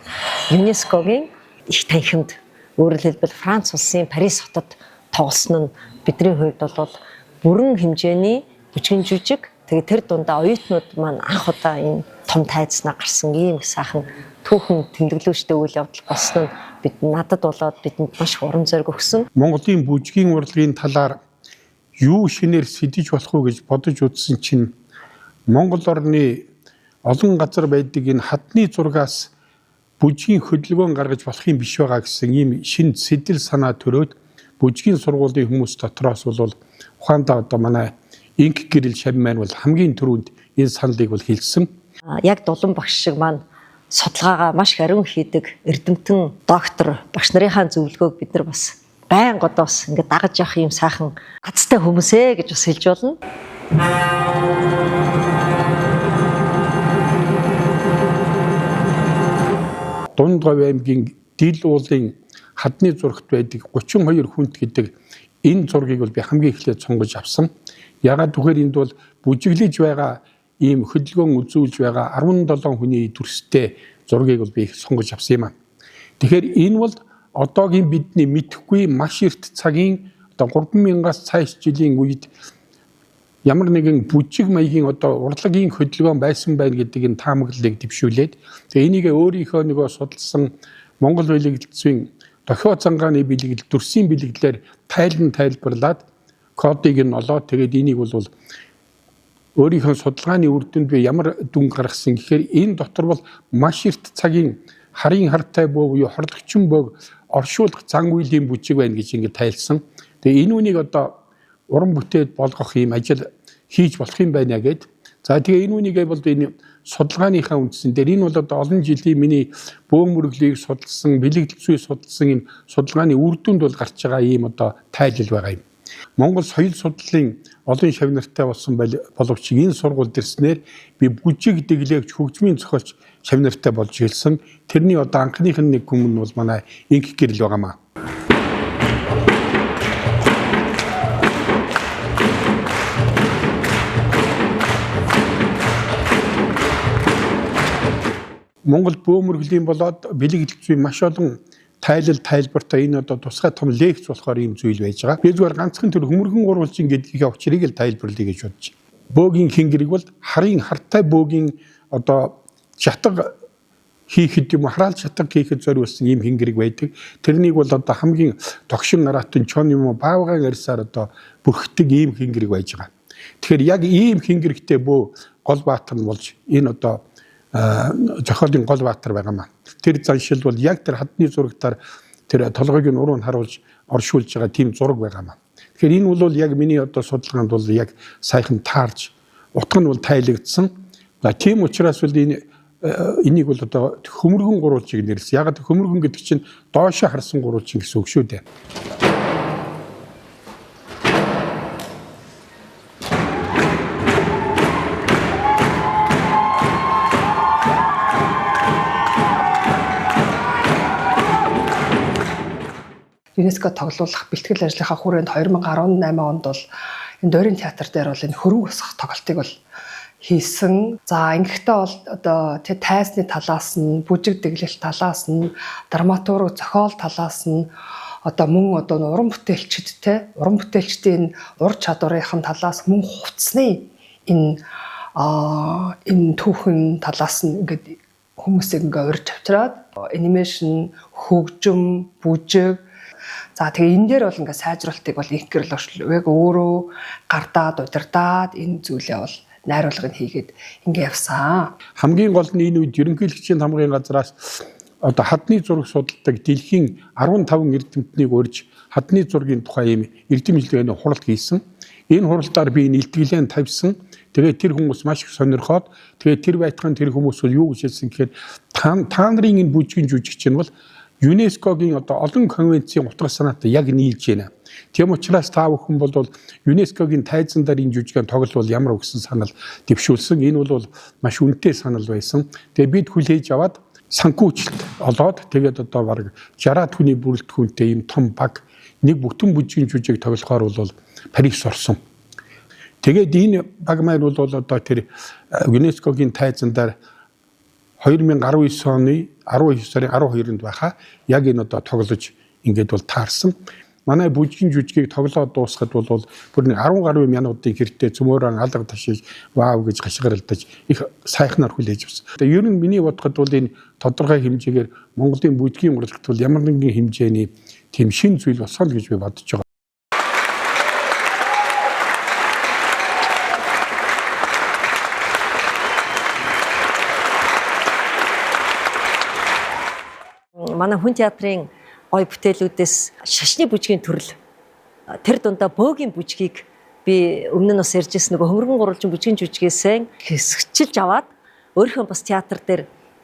ЮНЕСКОгийн их танхимд өөрөөр хэлбэл Франц улсын Парис хотод тоглосон нь бидний хувьд бол бүрэн хэмжээний бүжигэн жүжиг. Тэгээд тэр дундаа оюутнууд маань анх удаа энэ том тайзнаа гарсан ийм сайхан түүхэн тэмдэглүүлжтэй үйл явдал болсон нь надад болоод бидэнд маш урам зориг өгсөн. Монголын бүжгийн урлагийн талаар юу шинээр сэдэж болох уу гэж бодож үзсэн чинь Монгол орны олон газар байдаг энэ хадны зургаас бүжгийн хөдөлгөөн гаргаж болох юм биш байгаа гэсэн ийм шинэ сэтэл санаа төрөөд бүжгийн сургуулийн хүмүүс дотроос бол ухаандаа одоо манай инк гэрэл шавь маань бол хамгийн түрүүнд энэ саналыг бол хэлсэн. Яг Дулан багш шиг маань судалгаагаа маш ариун хийдэг эрдэмтэн доктор багш нарынхаа зөвлөгөөг бид нар бас байнга одоо бас ингээд дагаж явах юм сайхан азтай хүмүүсээ гэж бас хэлж болно. Дундгов аймгийн Дил уулын хадны зурагт байдаг 32 хүнт гэдэг энэ зургийг бол би хамгийн эхлээд сонгож авсан. Ягаад гэвэл энд бол бүжиглэж байгаа ийм хөдөлгөөн үзүүлж байгаа 17 хүний дүрстэй зургийг бол би сонгож авсан юм аа. Тэгэхээр энэ бол одоогийн бидний мэдхгүй маш эрт цагийн одоо 3000-аас цааш жилийн үед ямар нэгэн бүжиг маягийн одоо урлагийн хөдөлгөөн байсан байна гэдэг энэ таамаглалыг дэвшүүлээд тэгээ энийг өөрийнхөө нөгөө судалсан Монгол бэлэгдлцийн дохио цангааны бэлэгдэл дүрсийн бэлэгдлэр тайлбарлаад кодыг нь олоод тэгээд энийг бол өөрийнхөө судалгааны үр дүнд би ямар дүн гаргасан гэхээр энэ дотор бол маш эрт цагийн харын хартай бөө буюу хорлогчин бөөг оршуулах зан үйлийн бүжиг байна гэж ингэ тайлсан. Тэгээ энэ үнийг одоо уран бүтээд болгох юм ажил хийж болох юм байна гэд. За тэгээ энэ үнийг бол энэ судалгааныхаа үндсэн дээр энэ бол одоо олон жилийн миний бөөн мөрөглийг судалсан, бэлэгдэл зүй судалсан энэ судалгааны үр дүнд бол гарч байгаа ийм одоо тайлал байгаа юм. Монгол соёл судлалын олон шавнартай болсон боловч энэ сургуульд ирснээр би бүжиг дэглэгч хөгжмийн зохиолч шавнартай болж ирсэн. Тэрний одоо анхных нь нэг хүн нь бол манай инк гэрэл байгаамаа. Монгол бөөмөргөлийн болоод бэлэгдэл зүй маш олон тайлбартай энэ одоо тусгай том лекц болохоор ийм зүйл байж байгаа. Би зүгээр ганцхан тэр Хөмөргөн гурвалжин гэдгийг учрыг л тайлбарлая гэж бодож байна. Бөөгийн хингэрэг бол харын хартай бөөгийн одоо шатаг хийхэд юм хараал шатаг хийхэд зориулсан ийм хингэрэг байдаг. Тэрнийг бол одоо хамгийн тогшин нараатын чон юм баавгаан арьсаар одоо бүрхдэг ийм хингэрэг байж байгаа. Тэгэхээр яг ийм хингэрэгтэй бөө гол баатар нь болж энэ одоо зохиолын гол баатар байгаамаа. Тэр заншил бол яг тэр хадны зурагтаар тэр толгойг нь уруу харуулж оршуулж байгаа тийм зураг байгаамаа. Тэгэхээр энэ бол яг миний одоо судалгаанд бол яг сайхан таарж утга нь бол тайлагдсан. Тийм учраас бол энийг бол одоо Хөмөргөн гурвалжиг нэрлсэн. Яг Хөмөргөн гэдэг чинь доошо харсан гурвалжин гэсэн үг шүү дээ. ЮНЕСКО тоглуулах бэлтгэл ажлынхаа хүрээнд 2018 онд бол энэ Дойрын театр дээр бол энэ хөрөнгө босгох тоглолтыг бол хийсэн. За ингэхдээ бол одоо тайсны талаас нь, бүжиг дэглэл талаас нь, драматург зохиол талаас нь одоо мөн одоо уран бүтээлчдийн ур чадварынхын талаас мөн хувцсны энэ түүхэн талаас нь ингээд хүмүүсийг ингээ урьж авчираад анимашн, хөгжим, бүжиг за тэгээ энэ дээр бол ингээ сайжруулалтыг бол их гэрэл яг өөрөө гардаад удирдаад энэ зүйлээ бол найруулгыг хийгээд ингээ явсан. Хамгийн гол нь энэ үед ерөнхийлөгчийн хамгын газраас одоо хадны зураг судалдаг дэлхийн 15 эрдэмтнийг урьж хадны зургийн тухай ийм эрдэм хэллэгээний хуралд хийсэн. Энэ хуралдаар би нэлтгэлэн тавьсан. Тэгээд тэр хүмүүс маш их сонирхоод тэгээд тэр байтхан тэр хүмүүс юу гэж хэлсэн гэхээр та нарын энэ бүжгийн жүжигч нь бол ЮНЕСКОгийн одоо олон конвенцийн утга санаатай яг нийлж байна. Тийм учраас та бүхэн бол ЮНЕСКОгийн тайзан дээр энэ жүжигэн тоглол ямар өгсөн санал дэвшүүлсэн. Энэ бол маш үнэтэй санал байсан. Тэгээд бид хүлээж аваад санхүүжилт олоод тэгээд одоо бараг 60 түүний бүрэлдэхүүнтэй ийм том баг нэг бүтэн бүжгийн жүжиг тоглохоор бол Парис орсон. Тэгээд энэ баг маань бол одоо тэр ЮНЕСКОгийн тайзан дээр 2019 оны 12 сарын 12-нд байхаа яг энэ одоо тоглож ингээд бол таарсан. Манай бүжгийн жүжигийг тоглоод дуусахад бол бүр 10 гаруй минутын хэртээ цөмөөрөн алга ташиж вау гэж гашгаралдаж их сайхнаар хүлээж авсан. Тэгээ ер нь миний бодоход бол энэ тодорхой хэмжээгээр Монголын бүжгийн урлагт бол ямар нэгэн хэмжээний тийм шин зүйл болсон гэж би бодож байгаа. Манай хүн театрын гой бүтээлүүдээс шашны бүжгийн төрөл тэр дундаа бөөгийн бүжгийг би өмнө нь бас ярьж ирсэн нөгөө хөмөргөн гурвалжин бүжгийн жүжигээс хэсэгчилж аваад өөрийнхөө бас театр дээр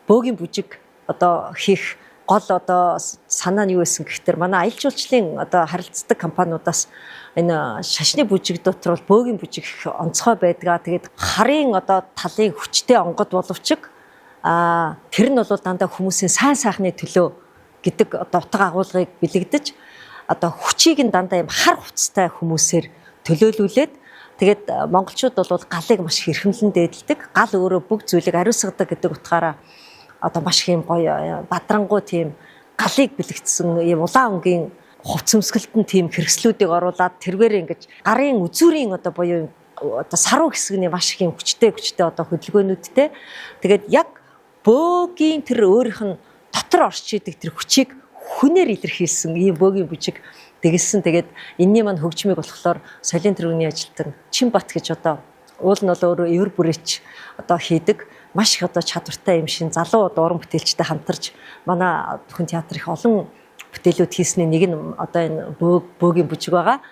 бөөгийн бүжиг одоо хийх гол одоо санаа нь юу байсан гэхээр манай аялал жуулчлалын одоо харилцдаг компаниудаас энэ шашны бүжиг дотор бол бөөгийн бүжиг их онцгой байдгаа. Тэгээд харын одоо талын хүчтэй онгод боловч тэр нь бол дандаа хүмүүсийн сайн сайхны төлөө гэдэг одоо утга агуулгыг бэлэгдэж одоо хүчийг нь дандаа юм хар хувцастай хүмүүсээр төлөөлүүлээд тэгээд монголчууд бол галыг маш хэрхэмлэн дээдэлдэг. Гал өөрөө бүх зүйлийг ариусгадаг гэдэг утгаараа одоо маш их юм гоё бадрангуй тийм галыг бэлэгдсэн юм улаан өнгийн хувц өмсгөлтөнд тийм хэрэгслүүдийг оруулаад тэргээр ингэж гарын үзүүрийн одоо буюу одоо саруу хэсгний маш их юм хүчтэй одоо хөдөлгөөнүүдтэй тэгээд яг бөөгийн тэр өөрийнх нь дотор орч идэг тэр хүчийг хүнээр илэрхийлсэн ийм бөөгийн бүжиг дэглэсэн. Тэгээд энэний маань хөгжмийг болохоор соёлын тэргүүний ажилтан Чинбат гэж одоо уул нь бол өөрөө эвэр бүрээч одоо хийдэг маш их одоо чадвартай юм шин залуу уран бүтээлчтэй хамтарч манай хүн театр их олон бүтээлүүд хийсний нэг нь одоо энэ бөөгийн бүжиг байгаа.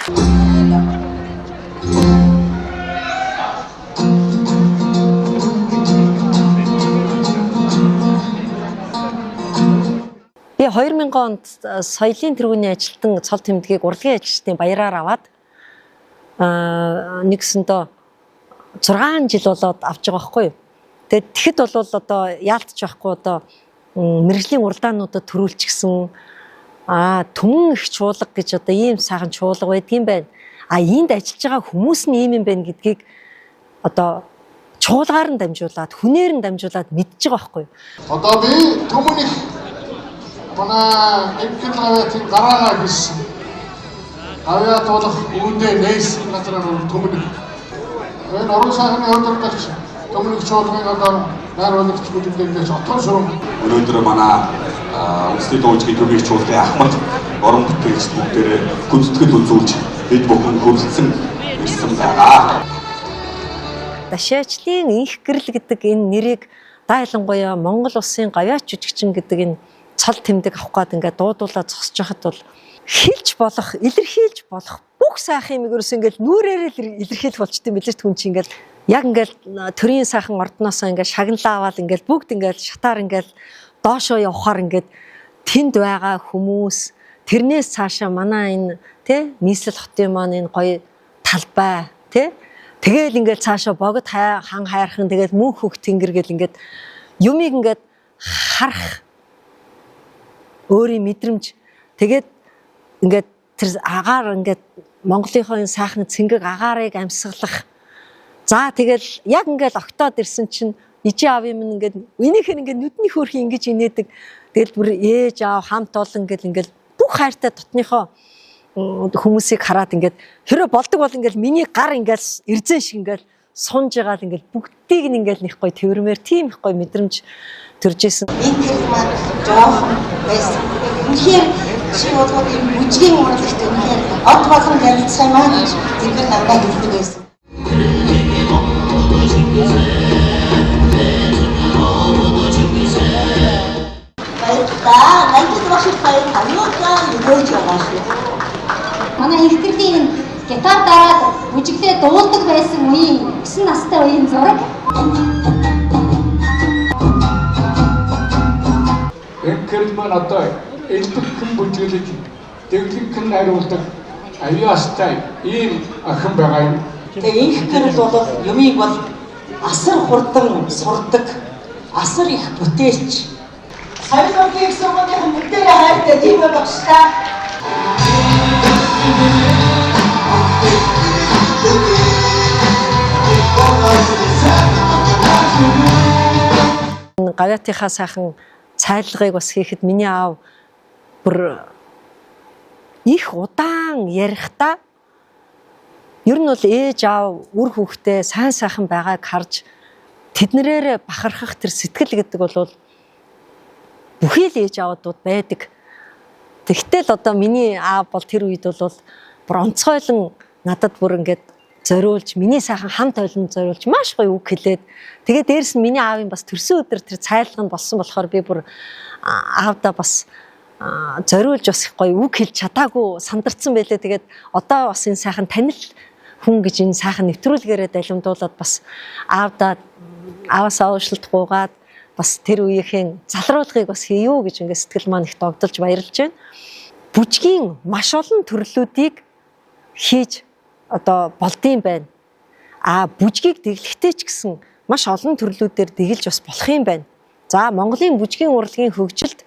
Би 2000 онд соёлын тэргүүний ажилтан цол тэмдгийг урлагийн ажилчдын баяраар аваад нэгсэндээ 6 жил болоод авч байгаа байхгүй юу. Тэгээд тэгэхэд бол одоо яалтч байхгүй одоо мэрэгжлийн уралдаануудад төрүүлчихсэн түмэн их чуулга гэж одоо ийм сайхан чуулга байдгийн байна. Энд ажиллаж байгаа хүмүүс нь ийм юм байна гэдгийг одоо чуулгаар нь дамжуулаад хүнээр нь дамжуулаад мэдж байгаа байхгүй юу. Одоо би түмэн их манай эвкэл гавьяатын гараагаа хийсэн. Гавьяат болох үүндээ нээсэн газраар түмэн их. Энэ орон сайхны өндөргөлч түмэн их чуулгын одоо найруулагч бүлэглэлээс отон шуурм. Өнөөдөр манай үндэсний дуужгийн төмийн чуулгын ахмад орон бүтээгч бүгдээрээ гүнзтгэл үзүүлж бид бүхэн хөрөлдсөн ирсэн байгаа. Дашаачлын инх гэрэл гэдэг энэ нэрийг дайлангуяа Монгол улсын гавьяач жүжигчин гэдэг энэ цол тэмдэг авах гээд ингээд дуудуулаад зогсож байхад бол хэлж болох, илэрхийлж болох бүх сайхан юм ерөөс ингээд нүрээрээ л илэрхийлэх болчтой юм билээ түн чи ингээд яг ингээд төрийн сайхан ордноосоо ингээд шагналаа аваад ингээд бүгд ингээд шатаар ингээд доошоо явахаар ингээд тэнд байгаа хүмүүс тэрнээс цаашаа манай энэ тий нийслэл хотын маань энэ гоё талбай тий тэгэл ингээд цаашаа богд хан хайрхан тэгэл мөн хөх тэнгэр гэл ингээд юмыг ингээд харах өөрийн мэдрэмж тэгээд ингээд тэр агаар ингээд Монголынхоо энэ сайхан цэнгэг агаарыг амьсгалах. За тэгэл яг ингээд октоод ирсэн чинь ижи аав юм ингээд энийх нь ингээд нүдний хөөрхи ингэж инээдэг. Тэгэл бүр ээж аав хамт олон гэл ингээд бүх хайртай дотныхоо хүмүүсийг хараад ингээд хэрэв болдог бол ингээд миний гар ингээд эрзэн шиг ингээд сунж байгаа л ингээд бүгдийг нь ингээд нэг гоё тэрвэрмээр тийм их гоё мэдрэмж төрж исэн. Энэ тэр маань жоохон байсан. Үнэхээр чи бодвол энэ бүжгийн урлагт үнэхээр од болон ярилцсан маань зэрэг намайг хэлдэг байсан. Манай их гэрлийн гитар дараад бүжиглээ дуулдаг байсан үеийн 9 настай үеийн зураг. Гэрэл маань одоо элбэгхэн бүжиглэж дэглэгхэн найруулдаг аюустай ийм охин байгаа юм. Тэгээ их гэрэл бол юмыг бол асар хурдан сурдаг, асар их бүтээлч. Соёлын их сургуулийн бүгдээрээ хайртай тийм багш та. Гавьяатынхаа сайхан цайлгыг бас хийхэд миний аав бүр их удаан ярихдаа ер нь бол ээж аав үр хүүхдээ сайн сайхан байгааг харж тэднэрээр бахархах тэр сэтгэл гэдэг бол бүхий л ээж аавдууд байдаг. Тэгтэл одоо миний аав бол тэр үед бол бүр онцгойлон надад бүр ингээд зориулж миний сайхан хамт ойлон зориулж маш гоё үг хэлээд тэгээд дээрэс нь миний аавын бас төрсөн өдөр тэр цайлга нь болсон болохоор би бүр аавдаа бас зориулж бас их гоё үг хэлж чадаагүй сандарсан байлээ. Тэгээд одоо бас энэ сайхан танил хүн гэж энэ сайхан нэвтрүүлгээрээ далимдуулаад бас аавдаа аавасаа уушлалтгүйгаад бас тэр үеийнхэн залруулгыг бас хийё гэж ингээд сэтгэл маань их догдолж баярлж байна. Бүжгийн маш олон төрлүүдийг хийж одоо болдсон байна. Бүжгийг дэглэхтэй ч гэсэн маш олон төрлүүдээр дэглэж бас болох юм байна. За Монголын бүжгийн урлагийн хөгжилд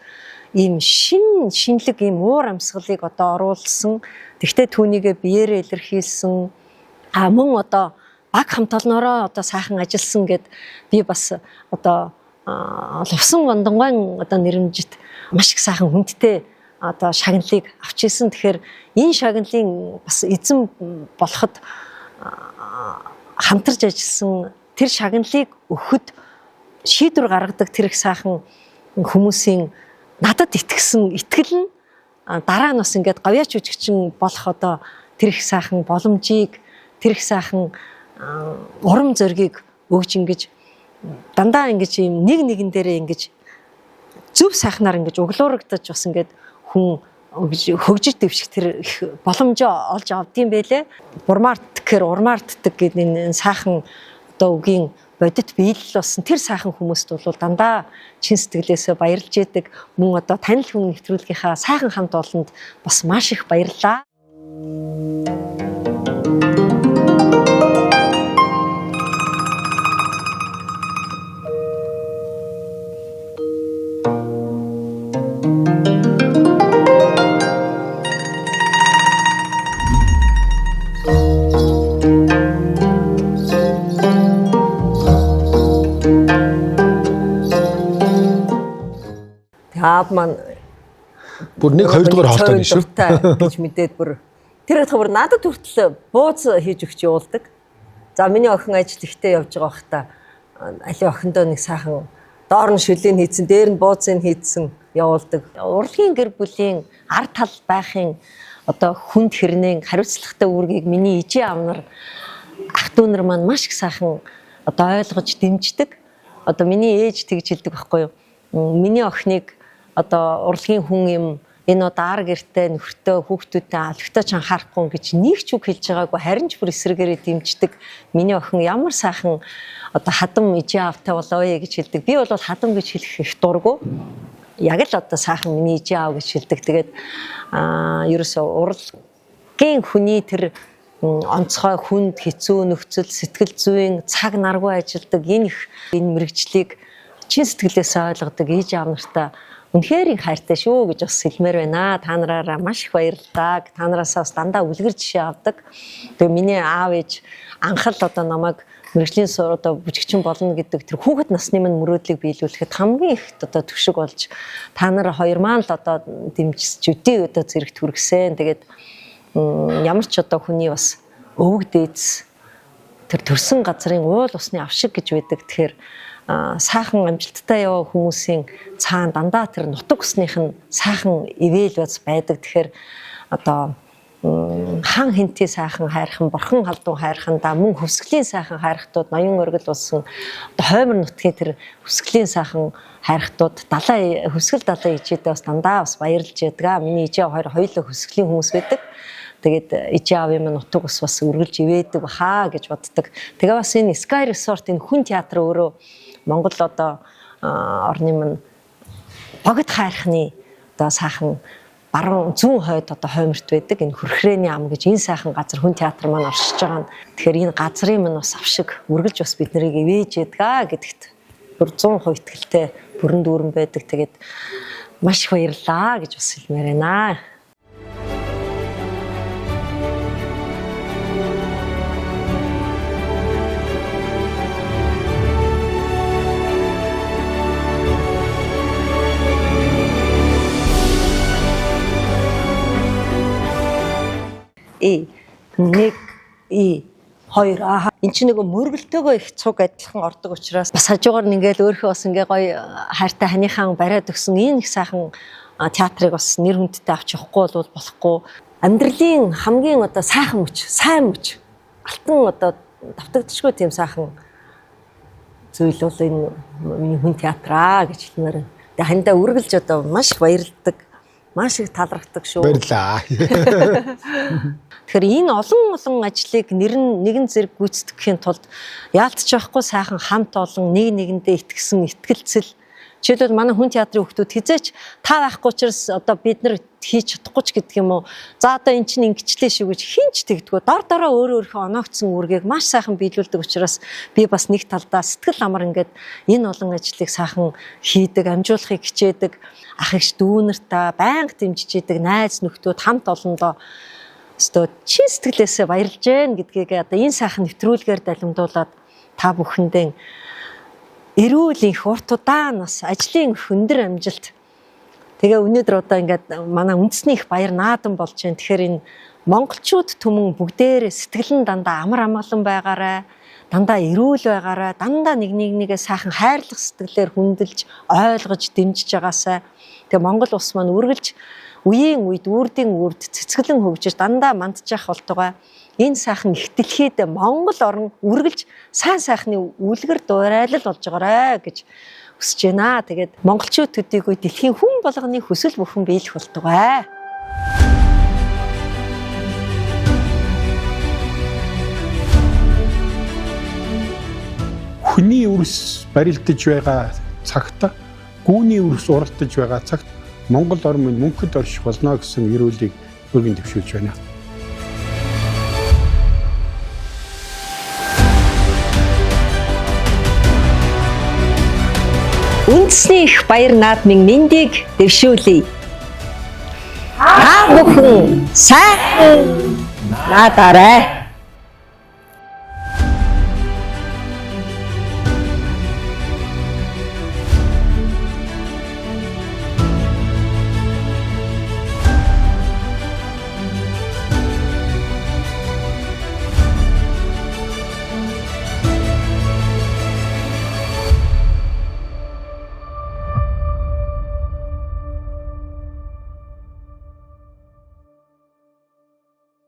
ийм шинэлэг ийм уур амьсгалыг одоо оруулсан. Тэгвэл түүнийгээ биеэрээ илэрхийлсэн. Мөн одоо баг хамт олноороо одоо сайхан ажилласан гэд би бас одоо Лувсан Гондонгойн одоо нэрмжит маш их сайхан хүндтэй одоо шагналыг авч ирсэн. Тэгэхээр энэ шагналын бас эзэн болоход хамтарч ажилласан тэр шагналыг өгөхөд шийдвэр гаргадаг тэр их сайхан хүмүүсийн надад итгэсэн итгэл нь дараа нь бас ингээд гавьяач жүжигчин болох одоо тэр их сайхан боломжийг тэр их сайхан урам зоригийг өгж ингэж дандаа ингэж юм нэг нэгэн дээрээ ингэж зөв сайхнаар ингэж өглөөрөгдөж бас ингээд хүн хөгжиж дэвших тэр боломжоо олж авдсан байлээ. Бурмаарт гэхээр урмаартдаг гэдэг энэ сайхан одоо үгийн бодит биелэл болсон тэр сайхан хүмүүст бол дандаа чин сэтгэлээсээ баярлж яадаг. Мөн одоо танил хүн нэвтрүүлгийнхаа сайхан хамт олонд бас маш их баярлалаа. Маань бүр 1-2 дугаар хоолтой нь шүү гэж мэдээд бүр тэр хавар надад хүртэл бууз хийж өгч явуулдаг. За миний охин ажил ихтэй явж байгаа хта али охиндоо нэг сайхан доор нь шүлийг хийцэн, дээр нь бууцыг хийцэн явуулдаг. Урлагийн гэр бүлийн ард тал байхын одоо хүнд хэрнээ хариуцлагатай үүргийг миний ижээ аав нар ах дүү нар маань маш их сайхан одоо ойлгож дэмждэг. Одоо миний ээж тэгж хэлдэг байхгүй юу? Миний охиныг одоо урлагийн хүн юм энэ одоо ар гэртээ нөхөртөө хүүхдүүдтэй алфтаа ч анхаарахгүй гэж нэг ч үг хэлж байгаагүй харин ч бүр эсрэгээрээ дэмждэг. Миний охин ямар сайхан одоо хадам ижээ аавтай болоо гэж хэлдэг. Би бол хадам гэж хэлэх их дурггүй. Яг л одоо сайхан миний ижээ аав гэж хэлдэг. Тэгээд ерөөсөө урлагийн хүний тэр онцгой хүнд хэцүү нөхцөл сэтгэл зүйн цаг наргүй ажилдаг энэ мэрэгжлийг чин сэтгэлээсээ ойлгодог ээж аав нартай үнэхээр их хайртай шүү гэж бас хэлмээр байна. Та нараараа маш их баярлалаа. Та нараасаа бас дандаа үлгэр жишээ авдаг. Тэгээ миний аав ээж анхал одоо намайг мэрэгжлийн сур одоо бүжигчин болно гэдэг тэр хүүхэд насны минь мөрөөдлийг биелүүлэхэд хамгийн их одоо төвшиг болж та нар хоёр маань л одоо дэмжиж үдээ одоо зэрэгт хүргэсэн. Тэгээд ямар ч одоо хүний бас өвөг дээдс тэр төрсэн газрын уул усны авшиг гэж байдаг. Тэгэхээр сайхан амжилттай яваа хүмүүсийн цаана дандаа тэр нутаг усных нь сайхан ивэл бац байдаг. Тэгэхээр одоо хан хинтээ сайхан хайрхан, борхон халдун хайрхан да мөн хөвсглийн сайхан хайрхтууд ноён оргил болсон одоо хоймор нутгийн тэр хөвсглийн сайхан хайрхтууд далаа хөвсгөл далаа ижидээ бас дандаа бас баярлж ядгаа. Миний ижээ хоёр хоёулаа хөвсглийн хүмүүс байдаг. Тэгээд ижээ аавын минь нутаг ус бас үргэлж ивэдэг бахаа гэж боддог. Тэгээ бас энэ Sky Resort энэ хүн театр өөрөө Монгол одоо орны минь богд хайрхны одоо сайхан баруун зүүн хойд одоо хойморт байдаг энэ хөрхрээний ам гэж энэ сайхан газар хүн театр маань оршиж байгаа. Тэгэхээр энэ газрын минь бас авшиг үргэлж бас бид нарыг ивэж ядгаа гэдэгт бүр 100% итгэлтэй бүрэн дүүрэн байдаг. Тэгээд маш их баярлалаа гэж бас хэлмээр байна. Нэг хоёр энэ чинь нэг мөргөлтөөгөө их цуг адилхан ордог учраас бас хажуугаар нь ингээл өөрөө бас ингээ гоё хайртай ханийхан бариад өгсөн энэ их сайхан театрыг бас нэр хүндтэй авч явахгүй бол болохгүй. Амьдралын хамгийн одоо сайхан мөч, сайн мөч алтан одоо давтагдчихгүй тийм сайхан зүйл бол энэ миний хүн театраа гэж хэлмээр. Тэгээ хандаа үргэлж одоо маш баярлдаг. Маш их талархдаг шүү. Баярлаа. Тэгэхээр энэ олон ажлыг нэгэн зэрэг гүйцэтгэхийн тулд яалтч байхгүй сайхан хамт олон нэгэндээ итгэсэн итгэлцэл. Жишээлбэл манай хүн театрын хүүхдүүд хизээч та байхгүй учраас одоо бид нар хийж чадахгүй ч гэдэг юм уу. За одоо эн чинь ингэчлээ шүү гэж хинч тэгдэггүй. Дор дороо өөрийнхөө оноогдсон үүргийг маш сайхан биелүүлдэг учраас би бас нэг талдаа сэтгэл амар ингээд энэ олон ажлыг сайхан хийдэг, амжуулахыг хичээдэг. Ах эгч дүүнэртээ байнга дэмжиж идэг найз нөхдүүд хамт олондоо өстөө чин сэтгэлээсээ баярлж гэн гэдгийг одоо энэ сайхан нэвтрүүлгээр далимдуулаад та бүхэндээ эрүүл их урт удаан нас ажлын өндөр амжилт. Тэгээ өнөөдөр одоо ингээд манай үндэсний их баяр наадам болж байна. Тэгэхээр энэ монголчууд түмэн бүгдээрээ сэтгэл нь дандаа амар амгалан байгаарай. Дандаа эрүүл байгаарай. Дандаа нэгээ сайхан хайрлах сэтгэлээр хүндэлж, ойлгож, дэмжиж байгаасай. Тэгээ Монгол улс маань үргэлж үеийн үед үрдийн үрд цэцгэлэн хөгжиж дандаа мандчих болтугай. Энэ сайхан их дэлхийд Монгол орн үргэлж сайн сайхны үлгэр дуурайлал болж байгаарэ гэж хүсэж байна. Тэгээд монголчууд төдийгүй дэлхийн хүн болгоны хүсэл бүхэн биелэх болтугай. хүний өрс барилдаж байгаа цагт гүүний өрс уралдаж байгаа цагт Монгол орн мөнхөд орших болно гэсэн эрүүлийг өргөн дэвшүүлж байна. Үндэсний их баяр наадмын мэндийг дэвшүүлье. Та бүхэн сайхан наадаарай.